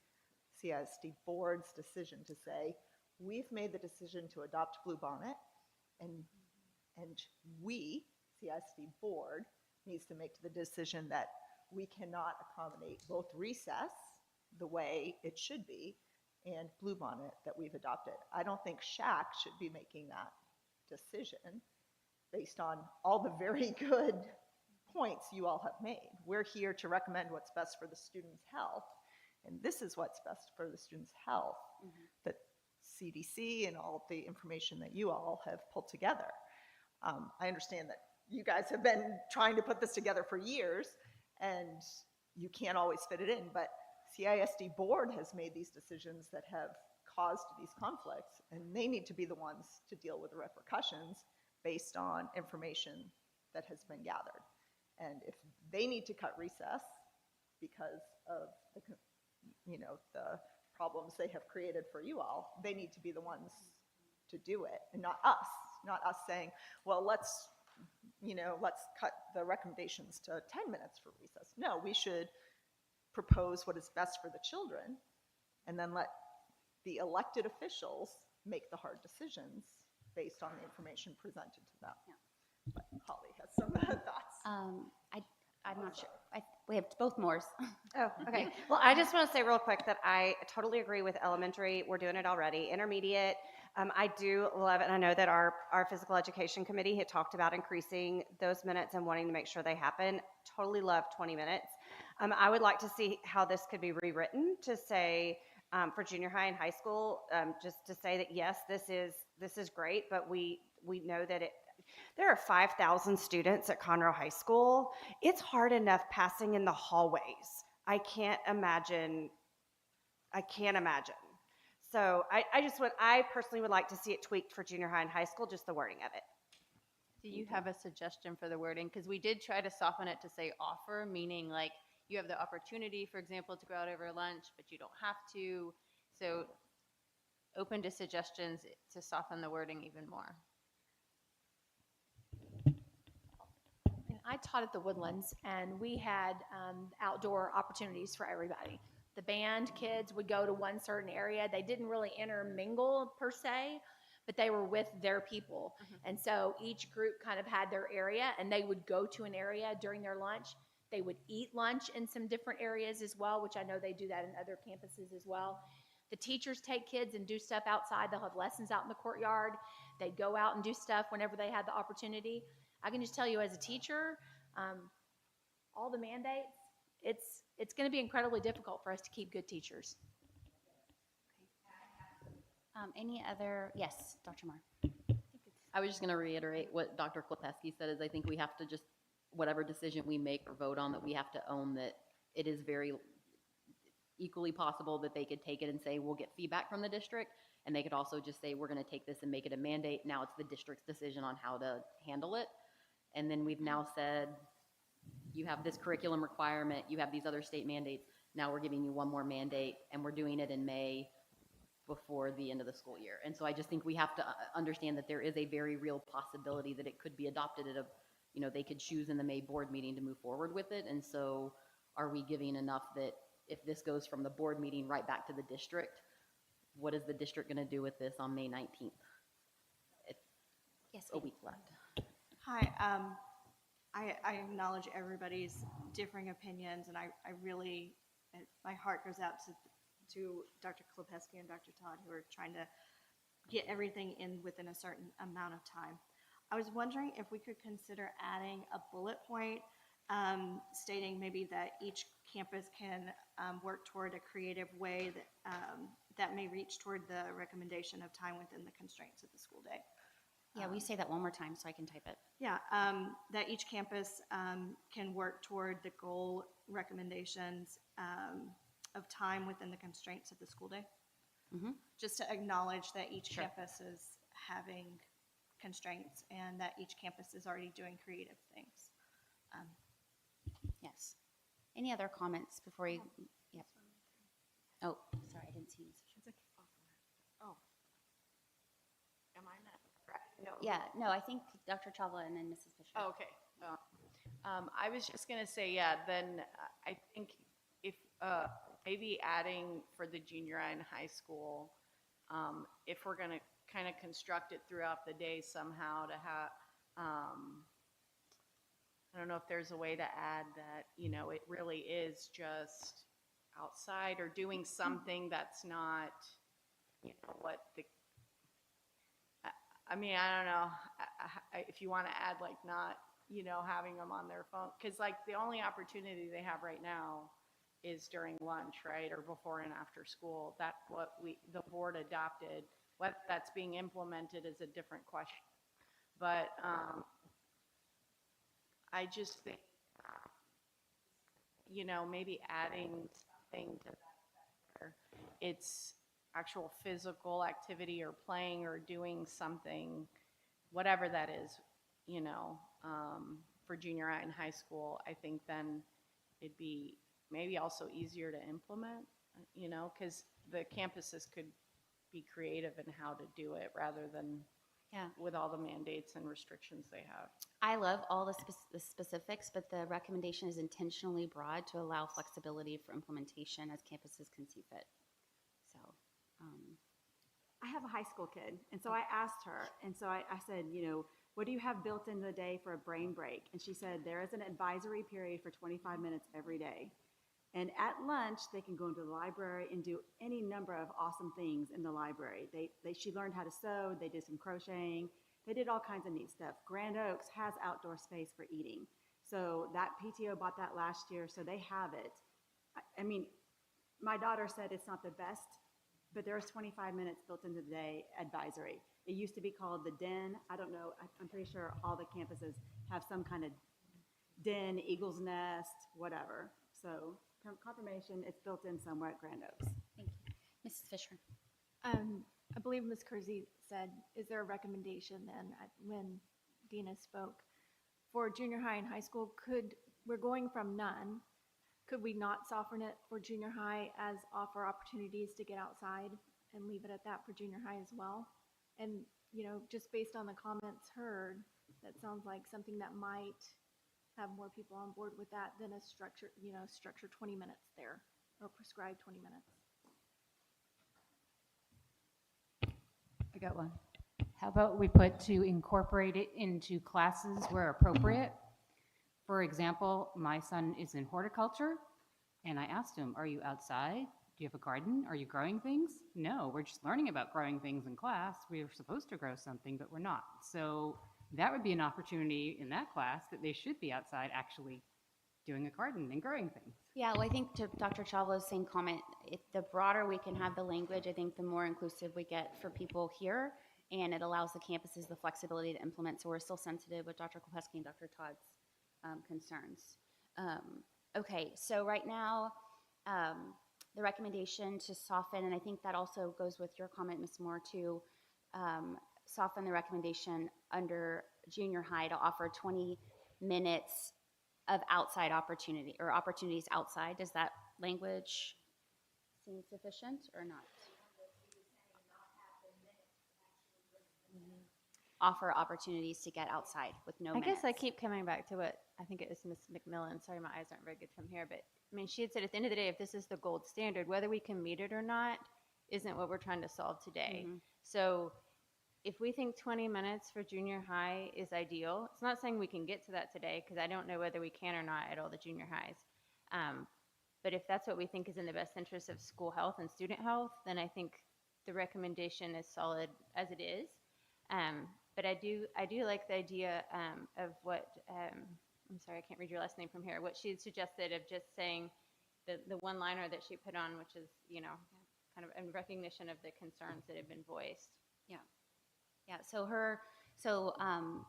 CISD board's decision to say, we've made the decision to adopt Bluebonnet, and we, CISD board, needs to make the decision that we cannot accommodate both recess, the way it should be, and Bluebonnet that we've adopted. I don't think SHAC should be making that decision based on all the very good points you all have made. We're here to recommend what's best for the student's health, and this is what's best for the student's health that CDC and all of the information that you all have pulled together. I understand that you guys have been trying to put this together for years, and you can't always fit it in, but CISD board has made these decisions that have caused these conflicts, and they need to be the ones to deal with the repercussions based on information that has been gathered. And if they need to cut recess because of the problems they have created for you all, they need to be the ones to do it, and not us saying, well, let's cut the recommendations to 10 minutes for recess. No, we should propose what is best for the children, and then let the elected officials make the hard decisions based on the information presented to them. Yeah. But Holly has some thoughts. I'm not sure. We have both Moores. Oh, okay. Well, I just want to say real quick that I totally agree with elementary. We're doing it already. Intermediate, I do love it. And I know that our physical education committee had talked about increasing those minutes and wanting to make sure they happen. Totally love 20 minutes. I would like to see how this could be rewritten to say, for junior high and high school, just to say that, yes, this is great, but we know that there are 5,000 students at Conroe High School. It's hard enough passing in the hallways. I can't imagine. So I personally would like to see it tweaked for junior high and high school, just the wording of it. Do you have a suggestion for the wording? Because we did try to soften it to say offer, meaning like you have the opportunity, for example, to go out over lunch, but you don't have to. So open to suggestions to soften the wording even more. I taught at the Woodlands, and we had outdoor opportunities for everybody. The band kids would go to one certain area. They didn't really intermingle per se, but they were with their people. And so each group kind of had their area, and they would go to an area during their lunch. They would eat lunch in some different areas as well, which I know they do that in other campuses as well. The teachers take kids and do stuff outside. They'll have lessons out in the courtyard. They'd go out and do stuff whenever they had the opportunity. I can just tell you as a teacher, all the mandates, it's going to be incredibly difficult for us to keep good teachers. Any other, yes, Dr. Marr. I was just going to reiterate what Dr. Klepesky said, is I think we have to just, whatever decision we make or vote on, that we have to own that it is very equally possible that they could take it and say, we'll get feedback from the district, and they could also just say, we're going to take this and make it a mandate. Now it's the district's decision on how to handle it. And then we've now said, you have this curriculum requirement, you have these other state mandates, now we're giving you one more mandate, and we're doing it in May before the end of the school year. And so I just think we have to understand that there is a very real possibility that it could be adopted at a, you know, they could choose in the May board meeting to move forward with it. And so are we giving enough that if this goes from the board meeting right back to the district, what is the district going to do with this on May 19th? It's yes, a week left. Hi, I acknowledge everybody's differing opinions, and I really, my heart goes out to Dr. Klepesky and Dr. Todd, who are trying to get everything in within a certain amount of time. I was wondering if we could consider adding a bullet point stating maybe that each campus can work toward a creative way that, that may reach toward the recommendation of time within the constraints of the school day. Yeah, will you say that one more time so I can type it? Yeah, that each campus can work toward the goal recommendations of time within the constraints of the school day. Just to acknowledge that each campus is having constraints and that each campus is already doing creative things. Yes. Any other comments before we? Yep. Oh, sorry, I didn't see you. Oh. Am I not? No. Yeah, no, I think Dr. Chawla and then Mrs. Fisher. Oh, okay. I was just going to say, yeah, then I think if maybe adding for the junior high and high school, if we're going to kind of construct it throughout the day somehow to have, I don't know if there's a way to add that, you know, it really is just outside or doing something that's not, you know, what the, I mean, I don't know if you want to add like not, you know, having them on their phone, because like the only opportunity they have right now is during lunch, right, or before and after school. That's what the board adopted. What that's being implemented is a different question. But I just think, you know, maybe adding something to that. It's actual physical activity or playing or doing something, whatever that is, you know, for junior high and high school, I think then it'd be maybe also easier to implement, you know, because the campuses could be creative in how to do it rather than with all the mandates and restrictions they have. I love all the specifics, but the recommendation is intentionally broad to allow flexibility for implementation as campuses can see fit. So, I have a high school kid, and so I asked her, and so I said, you know, what do you have built into the day for a brain break? And she said, there is an advisory period for 25 minutes every day. And at lunch, they can go into the library and do any number of awesome things in the library. She learned how to sew, they did some crocheting, they did all kinds of neat stuff. Grand Oaks has outdoor space for eating. So that PTO bought that last year, so they have it. I mean, my daughter said it's not the best, but there's 25 minutes built into the day advisory. It used to be called the Den. I don't know, I'm pretty sure all the campuses have some kind of den, eagle's nest, whatever. So confirmation, it's built in somewhere at Grand Oaks. Thank you. Mrs. Fisher. I believe Ms. Kersey said, is there a recommendation then when Dina spoke for junior high and high school? We're going from none. Could we not soften it for junior high as offer opportunities to get outside and leave it at that for junior high as well? And, you know, just based on the comments heard, that sounds like something that might have more people on board with that than a structure, structure 20 minutes there or prescribe 20 minutes. I got one. How about we put to incorporate it into classes where appropriate? For example, my son is in horticulture, and I asked him, are you outside? Do you have a garden? Are you growing things? No, we're just learning about growing things in class. We're supposed to grow something, but we're not. So that would be an opportunity in that class that they should be outside actually doing a garden and growing things. Yeah, well, I think to Dr. Chavla's same comment, if the broader we can have the language, I think the more inclusive we get for people here, and it allows the campuses the flexibility to implement. So we're still sensitive with Dr. Kopesky and Dr. Todd's concerns. Okay, so right now, the recommendation to soften, and I think that also goes with your comment, Ms. Moore, to soften the recommendation under junior high to offer 20 minutes of outside opportunity or opportunities outside. Does that language seem sufficient or not? Offer opportunities to get outside with no I minutes. guess I keep coming back to what I think it was Ms. McMillan. Sorry, my eyes aren't very good from here, but I mean, she had said at the end of the day, if this is the gold standard, whether we can meet it or not, isn't what we're trying to solve today. So if we think 20 minutes for junior high is ideal, it's not saying we can get to that today because I don't know whether we can or not at all the junior highs. But if that's what we think is in the best interest of school health and student health, then I think the recommendation is solid as it is. But I do like the idea of what, I'm sorry, I can't read your last name from here, what she suggested of just saying the one-liner that she put on, which is, kind of in recognition of the concerns that have been voiced. Yeah, so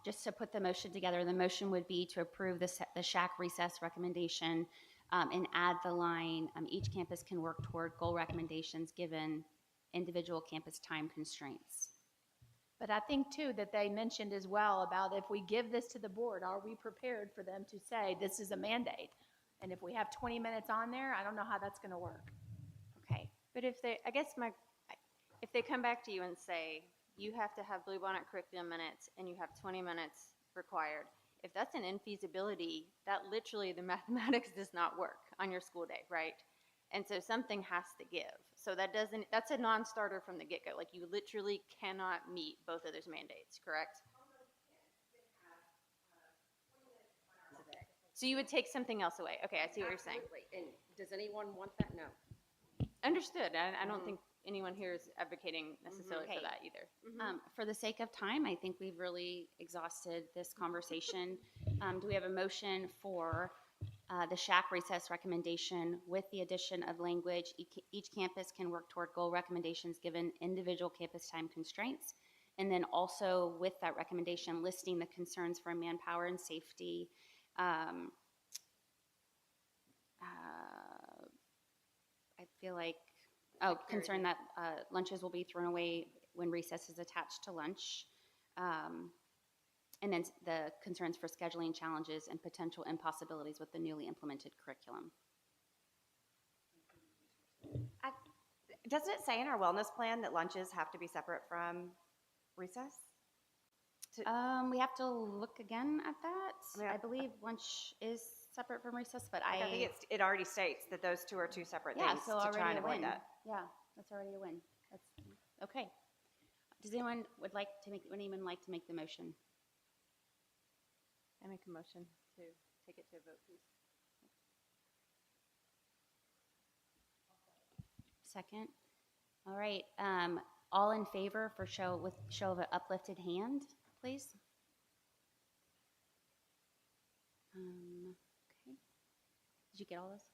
just to put the motion together, the motion would be to approve the SHAC recess recommendation and add the line, each campus can work toward goal recommendations given individual campus time constraints. But I think too that they mentioned as well about if we give this to the board, are we prepared for them to say this is a mandate? And if we have 20 minutes on there, I don't know how that's going to work. Okay. But if they come back to you and say, you have to have Bluebonnet curriculum minutes and you have 20 minutes required, if that's an infeasibility, that literally the mathematics does not work on your school day, right? And so something has to give. So that's a non-starter from the get-go. Like you literally cannot meet both of those mandates, correct? So you would take something else away. Okay, I see what you're saying. And does anyone want that? No. Understood. I don't think anyone here is advocating necessarily for that either. For the sake of time, I think we've really exhausted this conversation. Do we have a motion for the SHAC recess recommendation with the addition of language, each campus can work toward goal recommendations given individual campus time constraints, and then also with that recommendation listing the concerns for manpower and safety, I feel like, concern that lunches will be thrown away when recess is attached to lunch. And then the concerns for scheduling challenges and potential impossibilities with the newly implemented curriculum. Doesn't it say in our wellness plan that lunches have to be separate from recess? We have to look again at that. I believe lunch is separate from recess, but I think it already states that those two are two separate things so to try and avoid win. that. Yeah, that's already a win. That's okay. Does anyone like to make the motion? I make a motion to take it to a vote, please. Second. All right. All in favor for show of an uplifted hand, please. Okay. Did you get all those?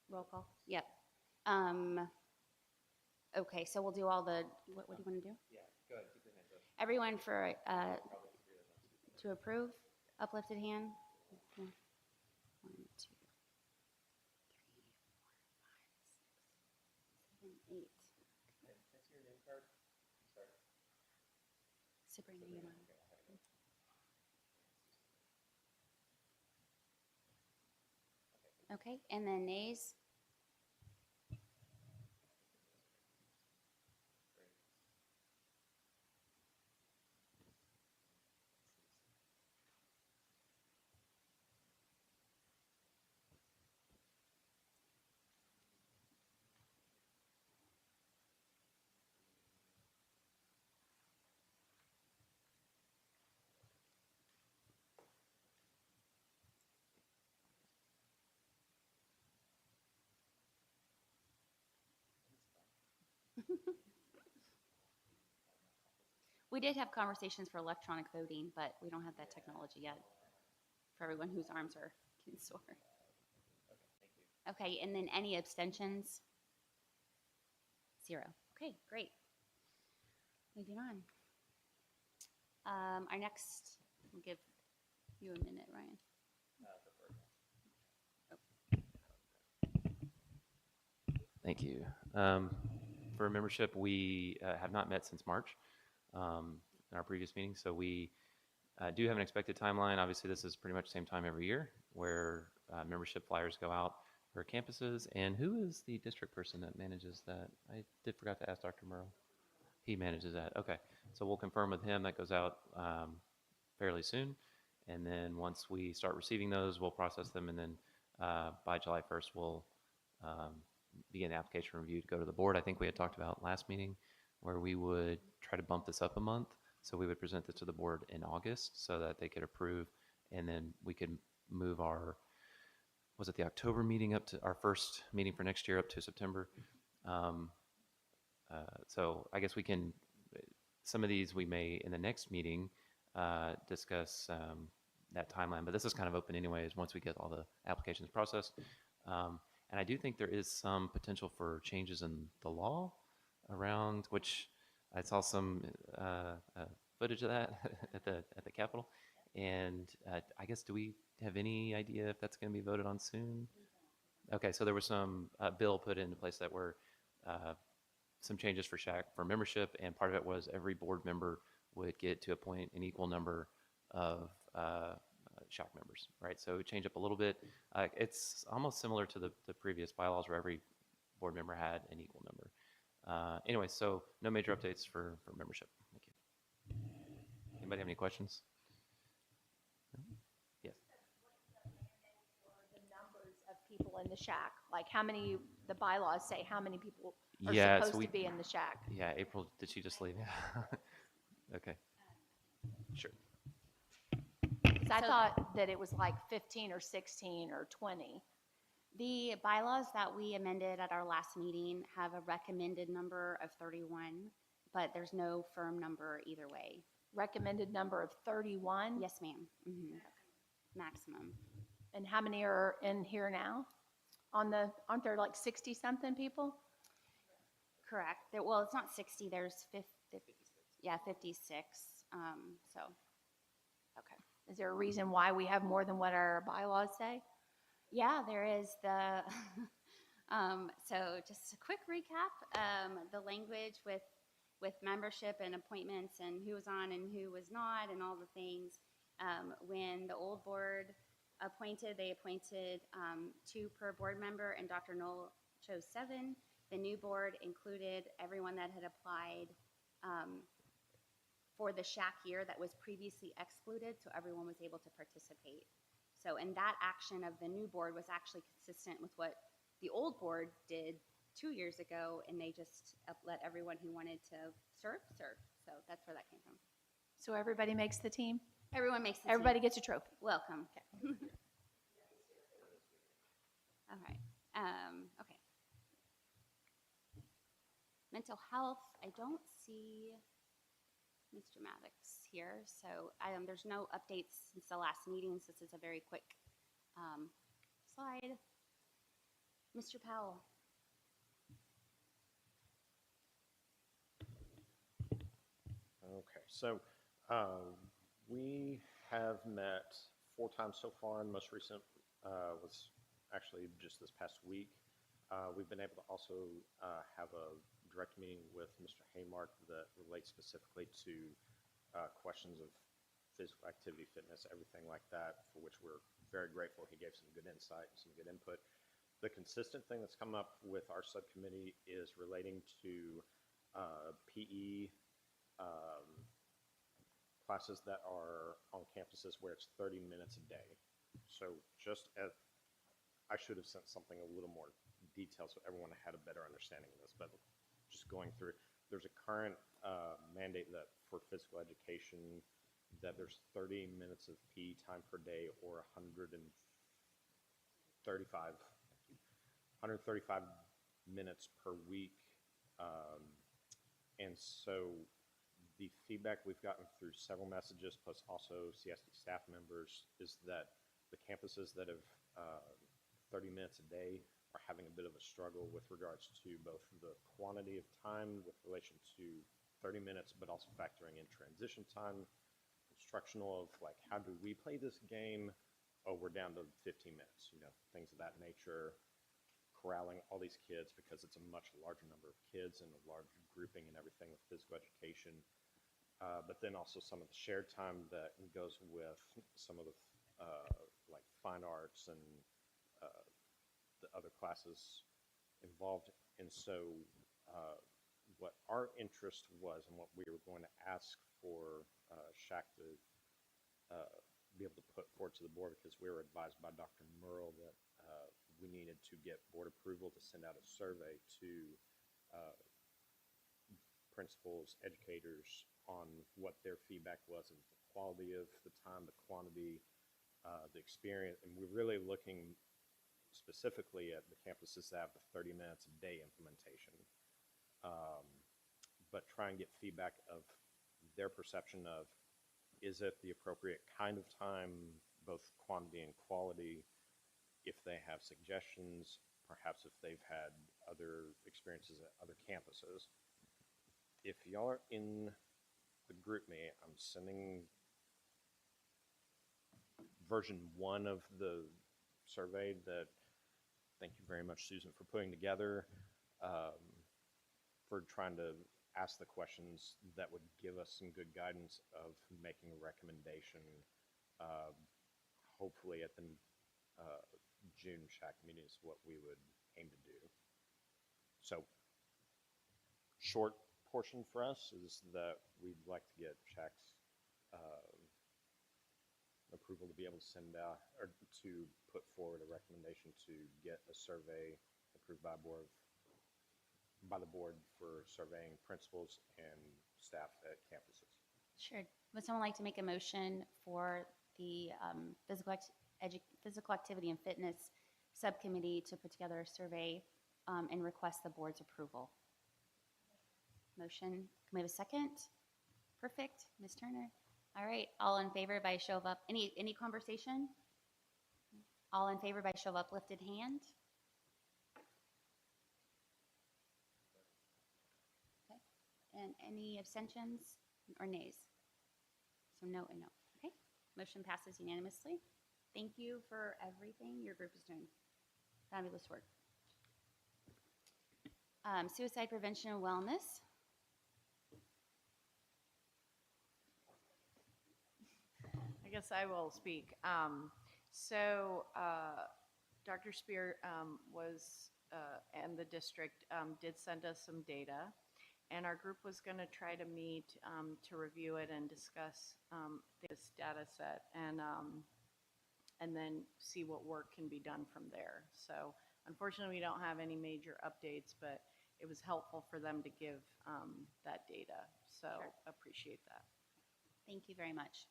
Roll call. Yep. Okay, so we'll do all the. What do you want to do? Yeah, go ahead. Keep your hands up. Everyone for to approve, uplifted hand. 1, 2, 3, 4, 5, 6, 7, 8. Can I see your name card? Sorry. Sabrina, you know. Okay, and then nays. We did have conversations for electronic voting, but we don't have that technology yet for everyone whose arms are getting sore. Okay, and then any abstentions? 0. Okay, great. Moving on. Our next, we'll give you a minute, Ryan. Thank you. For membership, we have not met since March in our previous meeting, so we do have an expected timeline. Obviously, this is pretty much the same time every year where membership flyers go out for campuses. And who is the district person that manages that? I did forgot to ask Dr. Murrow. He manages that. Okay, so we'll confirm with him. That goes out fairly soon. And then once we start receiving those, we'll process them. And then by July 1st, we'll begin the application review to go to the board. I think we had talked about last meeting where we would try to bump this up a month. So we would present this to the board in August so that they could approve. And then we could move our, was it the October meeting up to our first meeting for next year up to September. So I guess we can, some of these we may in the next meeting discuss that timeline, but this is kind of open anyways once we get all the applications processed. And I do think there is some potential for changes in the law around, which I saw some footage of that at the Capitol. And I guess, do we have any idea if that's going to be voted on soon? Okay, so there was some bill put into place that were some changes for SHAC for membership, and part of it was every board member would get to appoint an equal number of SHAC members, right? So it would change up a little bit. It's almost similar to the previous bylaws where every board member had an equal number. Anyway, so no major updates for membership. Thank you. Anybody have any questions? Yes. The numbers of people in the shack, like how many, the bylaws say how many people are Yeah, supposed to be in the shack. Yeah, April, did she just leave? Okay, sure. Because I thought that it was like 15 or 16 or 20. The bylaws that we amended at our last meeting have a recommended number of 31, but there's no firm number either way. Recommended number of 31? Yes, ma'am. Mm-hmm. Maximum. And how many are in here now? Aren't there like 60 something people? Correct. Well, it's not 60. There's 50. Yeah, 56. So, okay. Is there a reason why we have more than what our bylaws say? Yeah, there is the. So just a quick recap. The language with membership and appointments and who was on and who was not and all the things. When the old board appointed, they appointed 2 per board member, and Dr. Knoll chose 7. The new board included everyone that had applied for the SHAC year that was previously excluded, so everyone was able to participate. So, and that action of the new board was actually consistent with what the old board did 2 years ago, and they just let everyone who wanted to serve. So that's where that came from. So everybody makes the team? Everyone makes the Everybody team. gets a trophy. Welcome. Okay. All right. Okay. Mental health, I don't see Mr. Maddox here, so there's no updates since the last meeting, so this is a very quick slide. Mr. Powell. Okay, so we have met 4 times so far, and most recent was actually just this past week. We've been able to also have a direct meeting with Mr. Haymark that relates specifically to questions of physical activity, fitness, everything like that, for which we're very grateful. He gave some good insight and some good input. The consistent thing that's come up with our subcommittee is relating to PE classes that are on campuses where it's 30 minutes a day. So just as, I should have sent something a little more detailed so everyone had a better understanding of this, but just going through, there's a current mandate that for physical education that there's 30 minutes of PE time per day or 135 minutes per week And so the feedback we've gotten through several messages, plus also CSD staff members, is that the campuses that have 30 minutes a day are having a bit of a struggle with regards to both the quantity of time with relation to 30 minutes, but also factoring in transition time, instructional of like, how do we play this game? Oh, we're down to 15 minutes, you know, things of that nature, corralling all these kids because it's a much larger number of kids and a large grouping and everything with physical education. But then also some of the shared time that goes with some of the like fine arts and the other classes involved. And so what our interest was and what we were going to ask for SHAC to be able to put forward to the board, because we were advised by Dr. Merle that we needed to get board approval to send out a survey to principals, educators, on what their feedback was of the quality of the time, the quantity, the experience. And we're really looking specifically at the campuses that have the 30 minutes a day implementation, but try and get feedback of their perception of, is it the appropriate kind of time, both quantity and quality, if they have suggestions, perhaps if they've had other experiences at other campuses. If y'all are in the group me, I'm sending version 1 of the survey that, thank you very much, Susan, for putting together, for trying to ask the questions that would give us some good guidance of making a recommendation, hopefully at the June SHAC meeting is what we would aim to do. So short portion for us is that we'd like to get SHAC's approval to be able to send out, or to put forward a recommendation to get a survey approved by the board for surveying principals and staff at campuses. Sure. Would someone like to make a motion for the physical activity and fitness subcommittee to put together a survey and request the board's approval? Motion. Can we have a second? Perfect. Ms. Turner. All right. All in favor by show of up. Any conversation? All in favor by show of uplifted hand? Okay. And any abstentions or nays? So no and no. Okay. Motion passes unanimously. Thank you for everything your group is doing. Fabulous work. Suicide prevention and wellness. I guess I will speak. Dr. Spear and the district did send us some data, and our group was going to try to meet to review it and discuss this data set, and then see what work can be done from there. So unfortunately, we don't have any major updates, but it was helpful for them to give that data. So sure. Appreciate that. Thank you very much.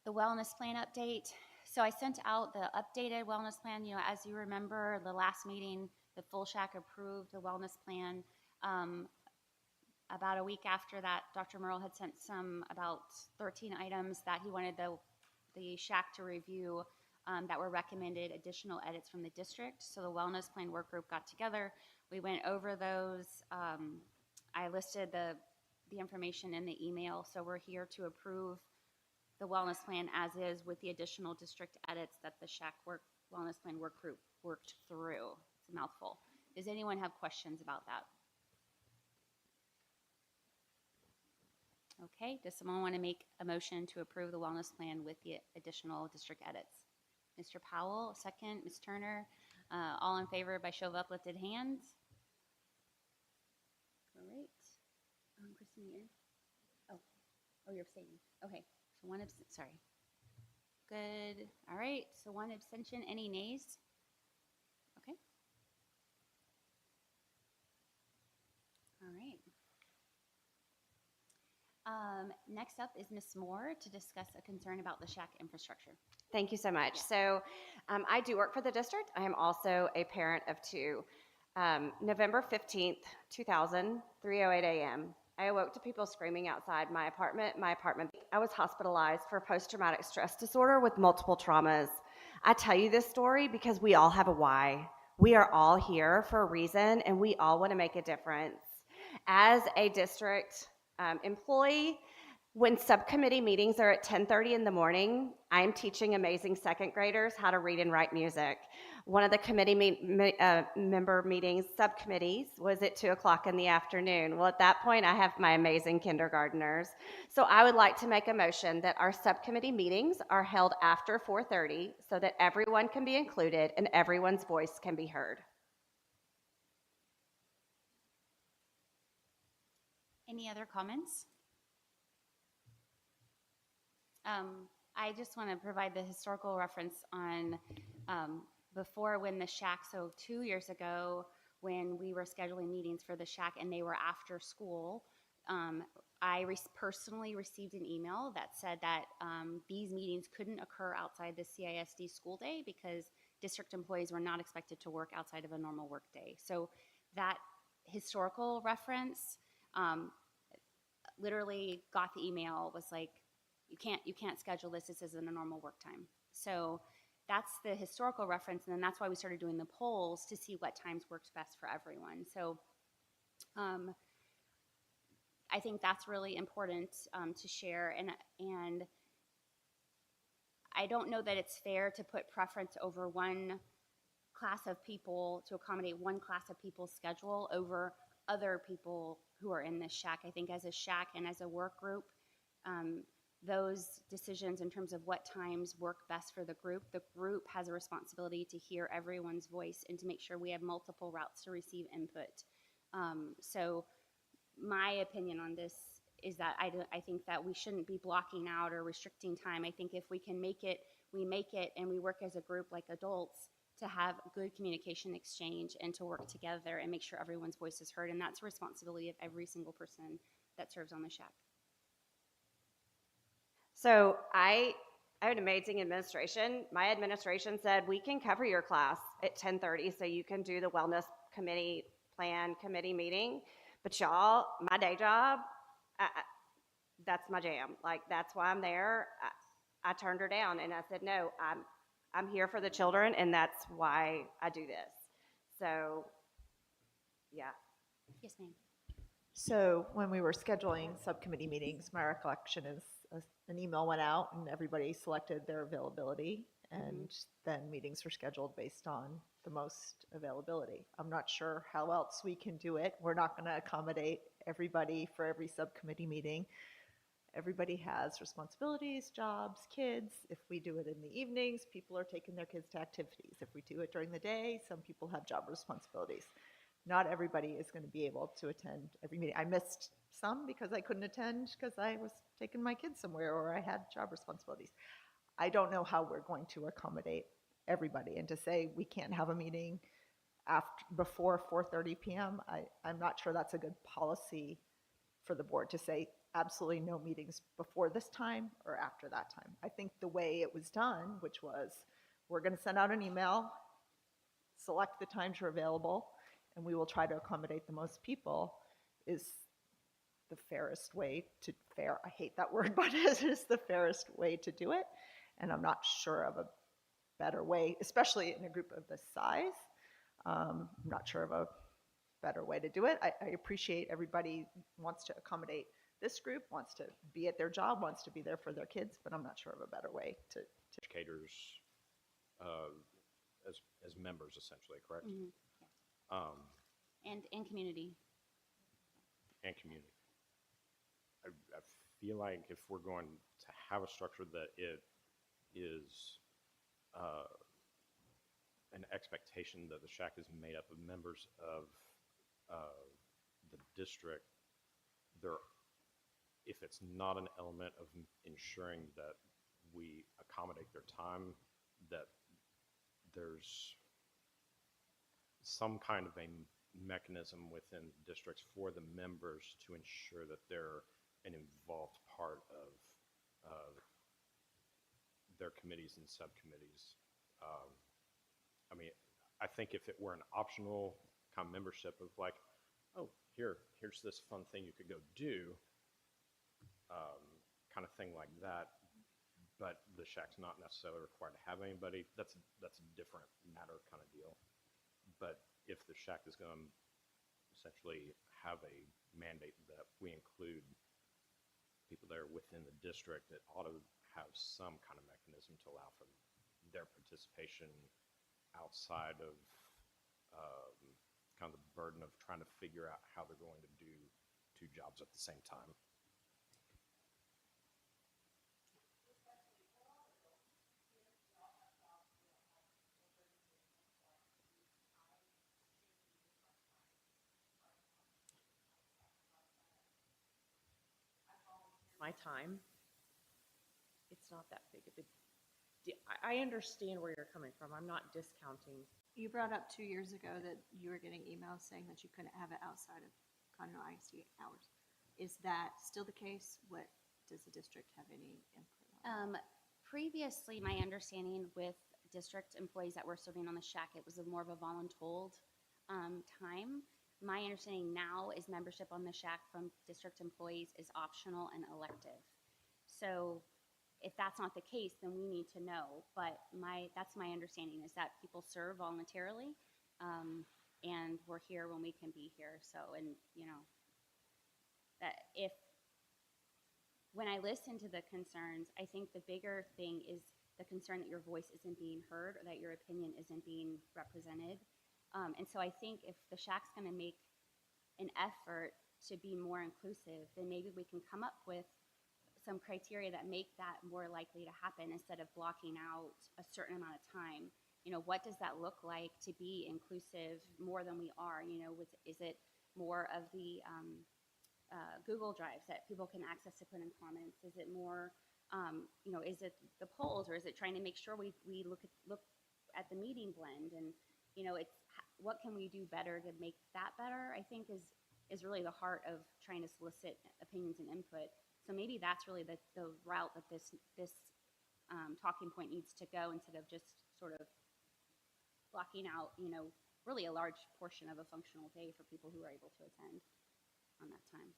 The wellness plan update. So I sent out the updated wellness plan. You know, as you remember, the last meeting, the full SHAC approved the wellness plan. About a week after that, Dr. Merle had sent about 13 items that he wanted the SHAC to review that were recommended additional edits from the district. So the wellness plan work group got together. We went over those. I listed the information in the email. So we're here to approve the wellness plan as is with the additional district edits that the SHAC wellness plan work group worked through. It's a mouthful. Does anyone have questions about that? Okay, does someone want to make a motion to approve the wellness plan with the additional district edits? Mr. Powell, second. Ms. Turner, all in favor by show of uplifted hands? All right. Christine, you're in? Oh, you're abstaining. Okay, so one abstention, sorry. Good, all right, so one abstention. Any nays? Okay. All right. Next up is Ms. Moore to discuss a concern about the SHAC infrastructure. Thank you so much. So I do work for the district. I am also a parent of two. November 15th, 2000, 3:08 a.m. I awoke to people screaming outside my apartment. I was hospitalized for post-traumatic stress disorder with multiple traumas. I tell you this story because we all have a why. We are all here for a reason, and we all want to make a difference. As a district employee, when subcommittee meetings are at 10:30 in the morning, I'm teaching amazing second graders how to read and write music. One of the committee member meetings, subcommittees, was at 2 o'clock in the afternoon. Well, at that point, I have my amazing kindergartners. So I would like to make a motion that our subcommittee meetings are held after 4:30 so that everyone can be included and everyone's voice can be heard. Any other comments? I just want to provide the historical reference on before when the Shack, so 2 years ago when we were scheduling meetings for the Shack and they were after school, I personally received an email that said that these meetings couldn't occur outside the CISD school day because district employees were not expected to work outside of a normal work day. So that historical reference literally got the email, was like, you can't schedule this isn't a normal work time. So that's the historical reference, and then that's why we started doing the polls to see what times works best for everyone. So I think that's really important to share, and I don't know that it's fair to put preference over one class of people, to accommodate one class of people's schedule over other people who are in this Shack. I think as a Shack and as a work group, those decisions in terms of what times work best for the group has a responsibility to hear everyone's voice and to make sure we have multiple routes to receive input. So my opinion on this is that I think that we shouldn't be blocking out or restricting time. I think if we can make it, we make it, and we work as a group like adults to have good communication exchange and to work together and make sure everyone's voice is heard. And that's a responsibility of every single person that serves on the Shack. So I have an amazing administration. My administration said we can cover your class at 10:30 so you can do the wellness committee committee meeting. But y'all, my day job, that's my jam. Like, that's why I'm there. I turned her down and I said, no, I'm here for the children, and that's why I do this. So, yeah. Yes, ma'am. So when we were scheduling subcommittee meetings, my recollection is an email went out and everybody selected their availability, and then meetings were scheduled based on the most availability. I'm not sure how else we can do it. We're not going to accommodate everybody for every subcommittee meeting. Everybody has responsibilities, jobs, kids. If we do it in the evenings, people are taking their kids to activities. If we do it during the day, some people have job responsibilities. Not everybody is going to be able to attend every meeting. I missed some because I couldn't attend because I was taking my kids somewhere or I had job responsibilities. I don't know how we're going to accommodate everybody, and to say we can't have a meeting before 4:30 p.m., I'm not sure that's a good policy for the board to say absolutely no meetings before this time or after that time. I think the way it was done, which was we're going to send out an email, select the times you're available, and we will try to accommodate the most people, is the fairest way to I hate that word, but it is the fairest way to do it. And I'm not sure of a better way, especially in a group of this size. I'm not sure of a better way to do it. I appreciate everybody wants to accommodate this group, wants to be at their job, wants to be there for their kids, but I'm not sure of a better way to educators as members, essentially, correct? Mm-hmm. Yeah. And community. And community. I feel like if we're going to have a structure that it is an expectation that the Shack is made up of members of the district, if it's not an element of ensuring that we accommodate their time, that there's some kind of a mechanism within districts for the members to ensure that they're an involved part of their committees and subcommittees. I mean, I think if it were an optional kind of membership of like, oh, here's this fun thing you could go do, kind of thing like that. But the shack's not necessarily required to have anybody. That's a different matter kind of deal. But if the shack is going to essentially have a mandate that we include people there within the district, it ought to have some kind of mechanism to allow for their participation outside of kind of the burden of trying to figure out how they're going to do two jobs at the same time. My time, it's not that big of a deal. I understand where you're coming from. I'm not discounting. You brought up 2 years ago that you were getting emails saying that you couldn't have it outside of Conroe ISD hours. Is that still the case? What does the district have any input on? Previously, my understanding with district employees that were serving on the shack, it was more of a voluntold time. My understanding now is membership on the shack from district employees is optional and elective. So if that's not the case, then we need to know. But that's my understanding is that people serve voluntarily, and we're here when we can be here. So, and you know, that when I listen to the concerns, I think the bigger thing is the concern that your voice isn't being heard or that your opinion isn't being represented. And so I think if the shack's going to make an effort to be more inclusive, then maybe we can come up with some criteria that make that more likely to happen instead of blocking out a certain amount of time. You know, what does that look like to be inclusive more than we are? You know, is it more of the Google Drives that people can access to put in comments? Is it more, you know, is it the polls, or is it trying to make sure we look at the meeting blend? And, you know, it's what can we do better to make that better, I think is really the heart of trying to solicit opinions and input. So maybe that's really the route that this talking point needs to go, instead of just sort of blocking out, you know, really a large portion of a functional day for people who are able to attend on that time.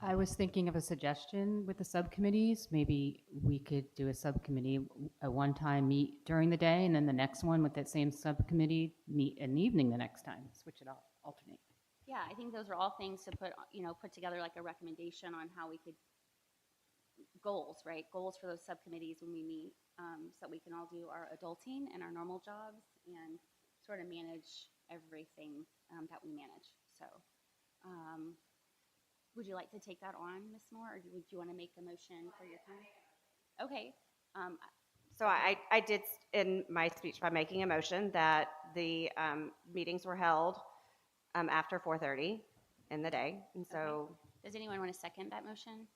I was thinking of a suggestion with the subcommittees. Maybe we could do a subcommittee, a one-time meet during the day, and then the next one with that same subcommittee meet in the evening the next time. Switch it off, alternate. Yeah, I think those are all things to put together like a recommendation on how we could, goals, right? Goals for those subcommittees when we meet, so that we can all do our adulting and our normal jobs and sort of manage everything that we manage. So, would you like to take that on, Ms. Moore, or would you want to make a motion for your time? Okay. So I did in my speech by making a motion that the meetings were held after 4:30 in the day, and so. Okay. Does anyone want to second that motion?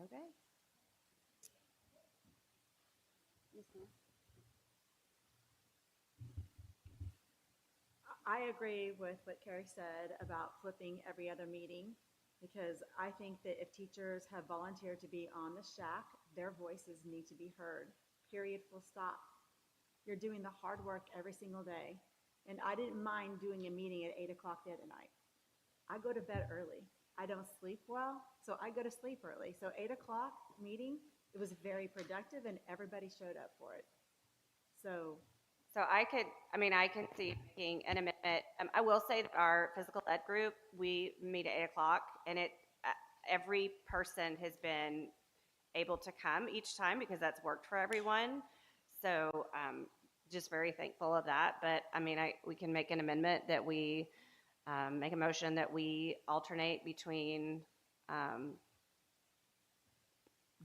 Okay. Ms. Moore? I agree with what Carrie said about flipping every other meeting, because I think that if teachers have volunteered to be on the shack, their voices need to be heard, period, full stop. You're doing the hard work every single day. And I didn't mind doing a meeting at 8 o'clock the other night. I go to bed early. I don't sleep well, so I go to sleep early. So 8 o'clock meeting, it was very productive and everybody showed up for it. So I can see making an amendment. I will say that our physical ed group, we meet at 8 o'clock, and every person has been able to come each time because that's worked for everyone. So just very thankful of that. But we can make an amendment that we make a motion that we alternate between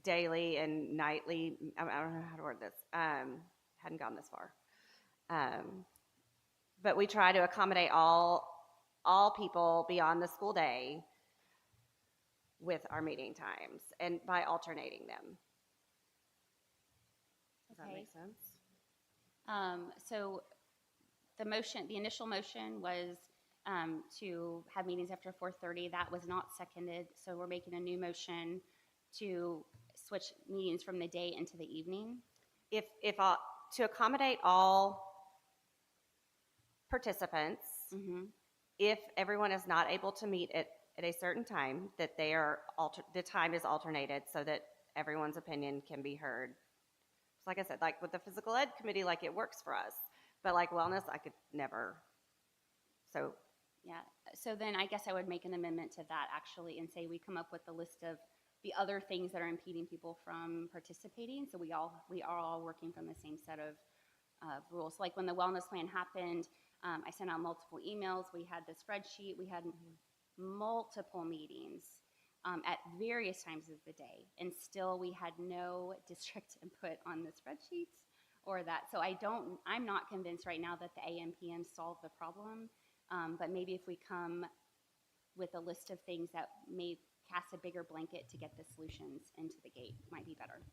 daily and nightly. I don't know how to word this. Hadn't gone this far. But we try to accommodate all people beyond the school day with our meeting times and by alternating them. Does that make sense? So the initial motion was to have meetings after 4:30. That was not seconded. So we're making a new motion to switch meetings from the day into the evening? If to accommodate all participants, if everyone is not able to meet at a certain time, that the time is alternated so that everyone's opinion can be heard. So like I said, like with the physical ed committee, like it works for us, but like wellness, I could never. So Yeah, so then I guess I would make an amendment to that actually and say we come up with a list of the other things that are impeding people from participating. So we are all working from the same set of rules. Like when the wellness plan happened, I sent out multiple emails. We had the spreadsheet. We had multiple meetings at various times of the day, and still we had no district input on the spreadsheets or that. So I'm not convinced right now that the AMPM solved the problem. But maybe if we come with a list of things that may cast a bigger blanket to get the solutions into the gate, might be better.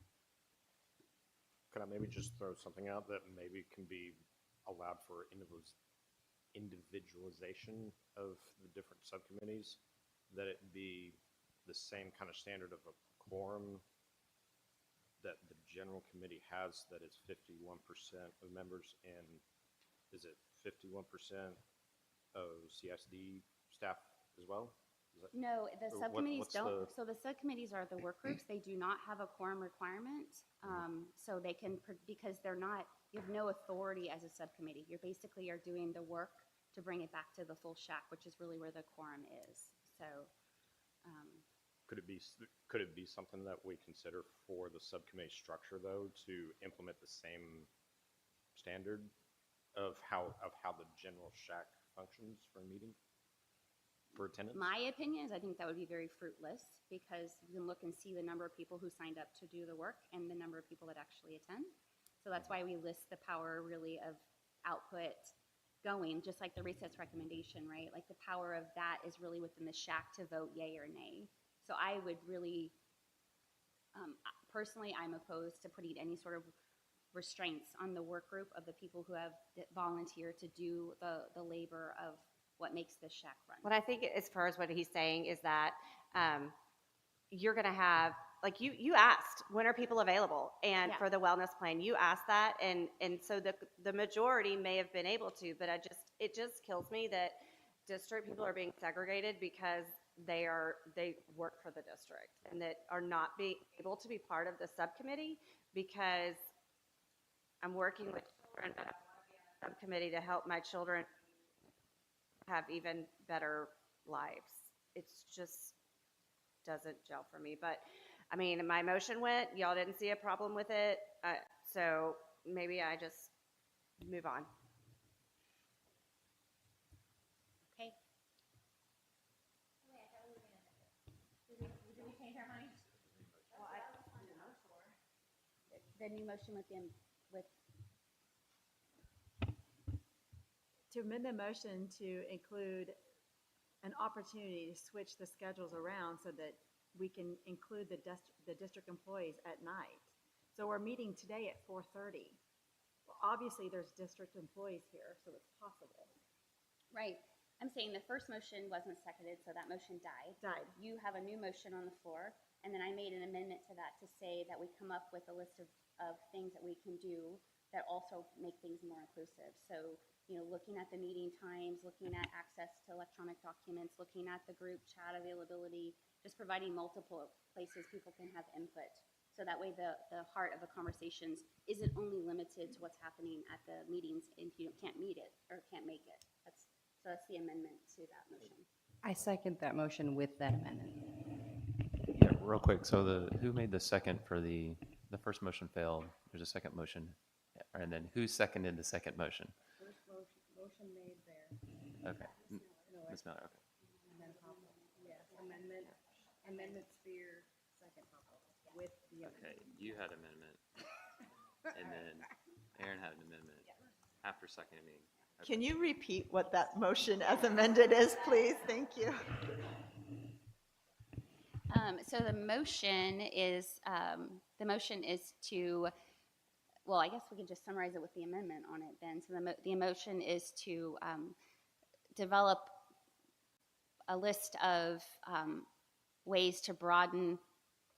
Could I maybe just throw something out that maybe can be allowed for individualization of the different subcommittees? That it be the same kind of standard of a quorum that the general committee has, that it's 51% of members, and is it 51% of CSD staff as well? No, the or subcommittees what's don't. the- So the subcommittees are the work groups. They do not have a quorum requirement. So they can, because they're not, you have no authority as a subcommittee. You're basically are doing the work to bring it back to the full shack, which is really where the quorum is. So, Could it be something that we consider for the subcommittee structure, though, to implement the same standard of how the general shack functions for a meeting, for attendance? my opinion is I think that would be very fruitless because you can look and see the number of people who signed up to do the work and the number of people that actually attend. So that's why we list the power really of output going, just like the recess recommendation, right? Like the power of that is really within the shack to vote yay or nay. So I would really, personally, I'm opposed to putting any sort of restraints on the work group of the people who have volunteered to do the labor of what makes this shack run. what I think as far as what he's saying is that you're going to have, like you asked, when are people available? And Yeah. for the wellness plan, you asked that. And so the majority may have been able to, but it just kills me that district people are being segregated because they work for the district and that are not being able to be part of the subcommittee because I'm working with children, but I want to be on a subcommittee to help my children have even better lives. It's just doesn't gel for me. But I mean, my motion went, y'all didn't see a problem with it. So maybe I just move on. Okay. Did we change our minds? The new motion with To amend the motion to include an opportunity to switch the schedules around so that we can include the district employees at night. So we're meeting today at 4:30. Well, obviously, there's district employees here, so it's possible. Right. I'm saying the first motion wasn't seconded, so that motion died. You have a new motion on the floor, and then I made an amendment to that to say that we come up with a list of things that we can do that also make things more inclusive. So, looking at the meeting times, looking at access to electronic documents, looking at the group chat availability, just providing multiple places people can have input. So that way the heart of the conversations isn't only limited to what's happening at the meetings if you can't meet it or can't make it. So that's the amendment to that motion. I second that motion with that amendment. Yeah, real quick. So who made the second for the first motion failed? There's a second motion. Yeah, and then who seconded the second motion? First motion made there. Okay. Ms. Miller, okay. And then Hopple. Yes, amendment Spear, second Hopple, with the. Okay, you had amendment. And then Aaron had an amendment after seconding me. Okay. Can you repeat what that motion as amended is, please? Thank you. So the motion is to, well, I guess we can just summarize it with the amendment on it then. So the motion is to develop a list of ways to broaden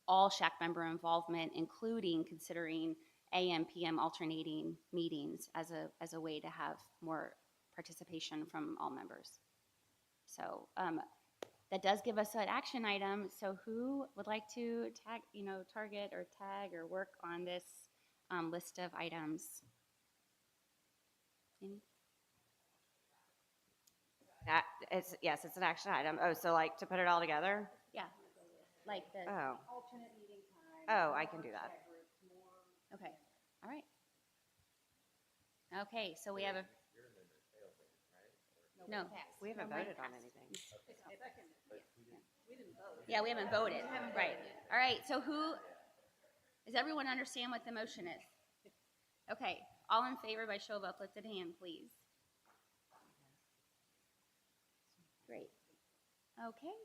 all Shack member involvement, including considering AM, PM alternating meetings as a way to have more participation from all members. So that does give us an action item. So who would like to target or tag or work on this list of items? Any? Yes, it's an action item. Oh, so like to put it all together? Yeah, like the Oh. alternate meeting time. Oh, I can do that. Okay, all right. Okay, so we have a. No. We haven't voted on anything. Yeah, we haven't voted, right. All right, so does everyone understand what the motion is? Okay, all in favor by show of uplifted hand, please. Great. Okay,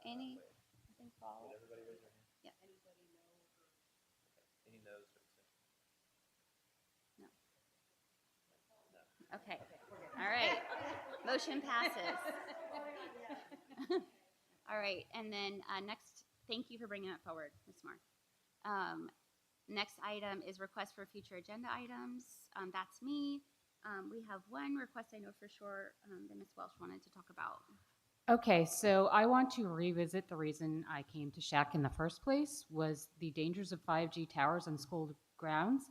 any, I think all. Did everybody raise their hand? Yeah. Any no's or abstentions? No. Okay, all right, motion passes. All right, and then next, thank you for bringing that forward, Ms. Marr. Next item is request for future agenda items. That's me. We have one request I know for sure that Ms. Welsh wanted to talk about. Okay, so I want to revisit the reason I came to Shack in the first place was the dangers of 5G towers on school grounds.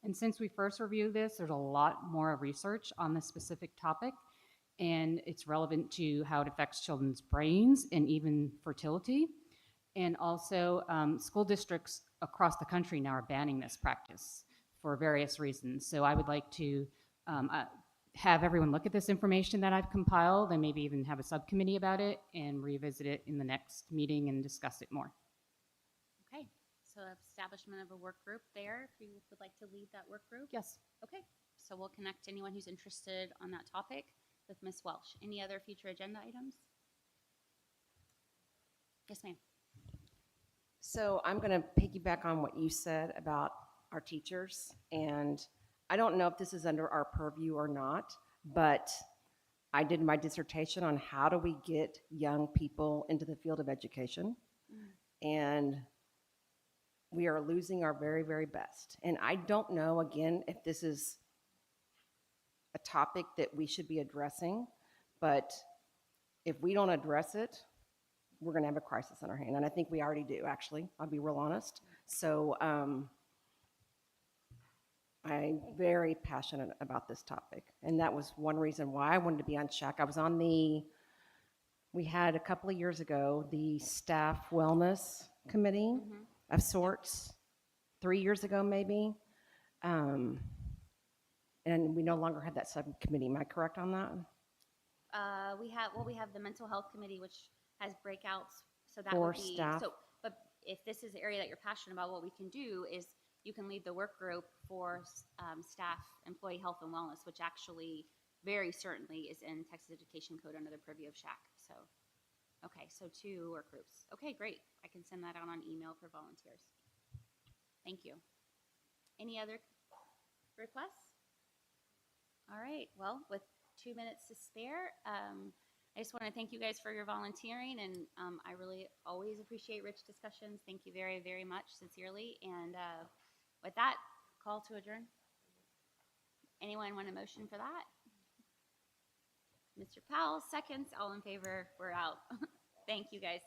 And since we first reviewed this, there's a lot more research on this specific topic, and it's relevant to how it affects children's brains and even fertility. And also, school districts across the country now are banning this practice for various reasons. So I would like to have everyone look at this information that I've compiled and maybe even have a subcommittee about it and revisit it in the next meeting and discuss it more. Okay, so establishment of a work group there, if you would like to lead that work group? Yes. Okay, so we'll connect anyone who's interested on that topic with Ms. Welsh. Any other future agenda items? Yes, ma'am. So I'm going to piggyback on what you said about our teachers, and I don't know if this is under our purview or not, but I did my dissertation on how do we get young people into the field of education, and we are losing our very, very best. And I don't know, again, if this is a topic that we should be addressing, but if we don't address it, we're going to have a crisis on our hand. And I think we already do, actually. I'll be real honest. So I'm very passionate about this topic. And that was one reason why I wanted to be on Shack. I was on we had a couple of years ago, the staff wellness committee of sorts, 3 years ago maybe. And we no longer have that subcommittee. Am I correct on that? We have the mental health committee, which has breakouts, so that For would be staff. so. But if this is the area that you're passionate about, what we can do is you can lead the work group for staff employee health and wellness, which actually very certainly is in Texas Education Code under the purview of Shack. So, okay, so 2 work groups. Okay, great. I can send that out on email for volunteers. Thank you. Any other requests? All right. Well, with 2 minutes to spare, I just want to thank you guys for your volunteering, and I really always appreciate rich discussions. Thank you very, very much, sincerely. And with that, call to adjourn. Anyone want a motion for that? Mr. Powell, seconds. All in favor? We're out. Thank you, guys.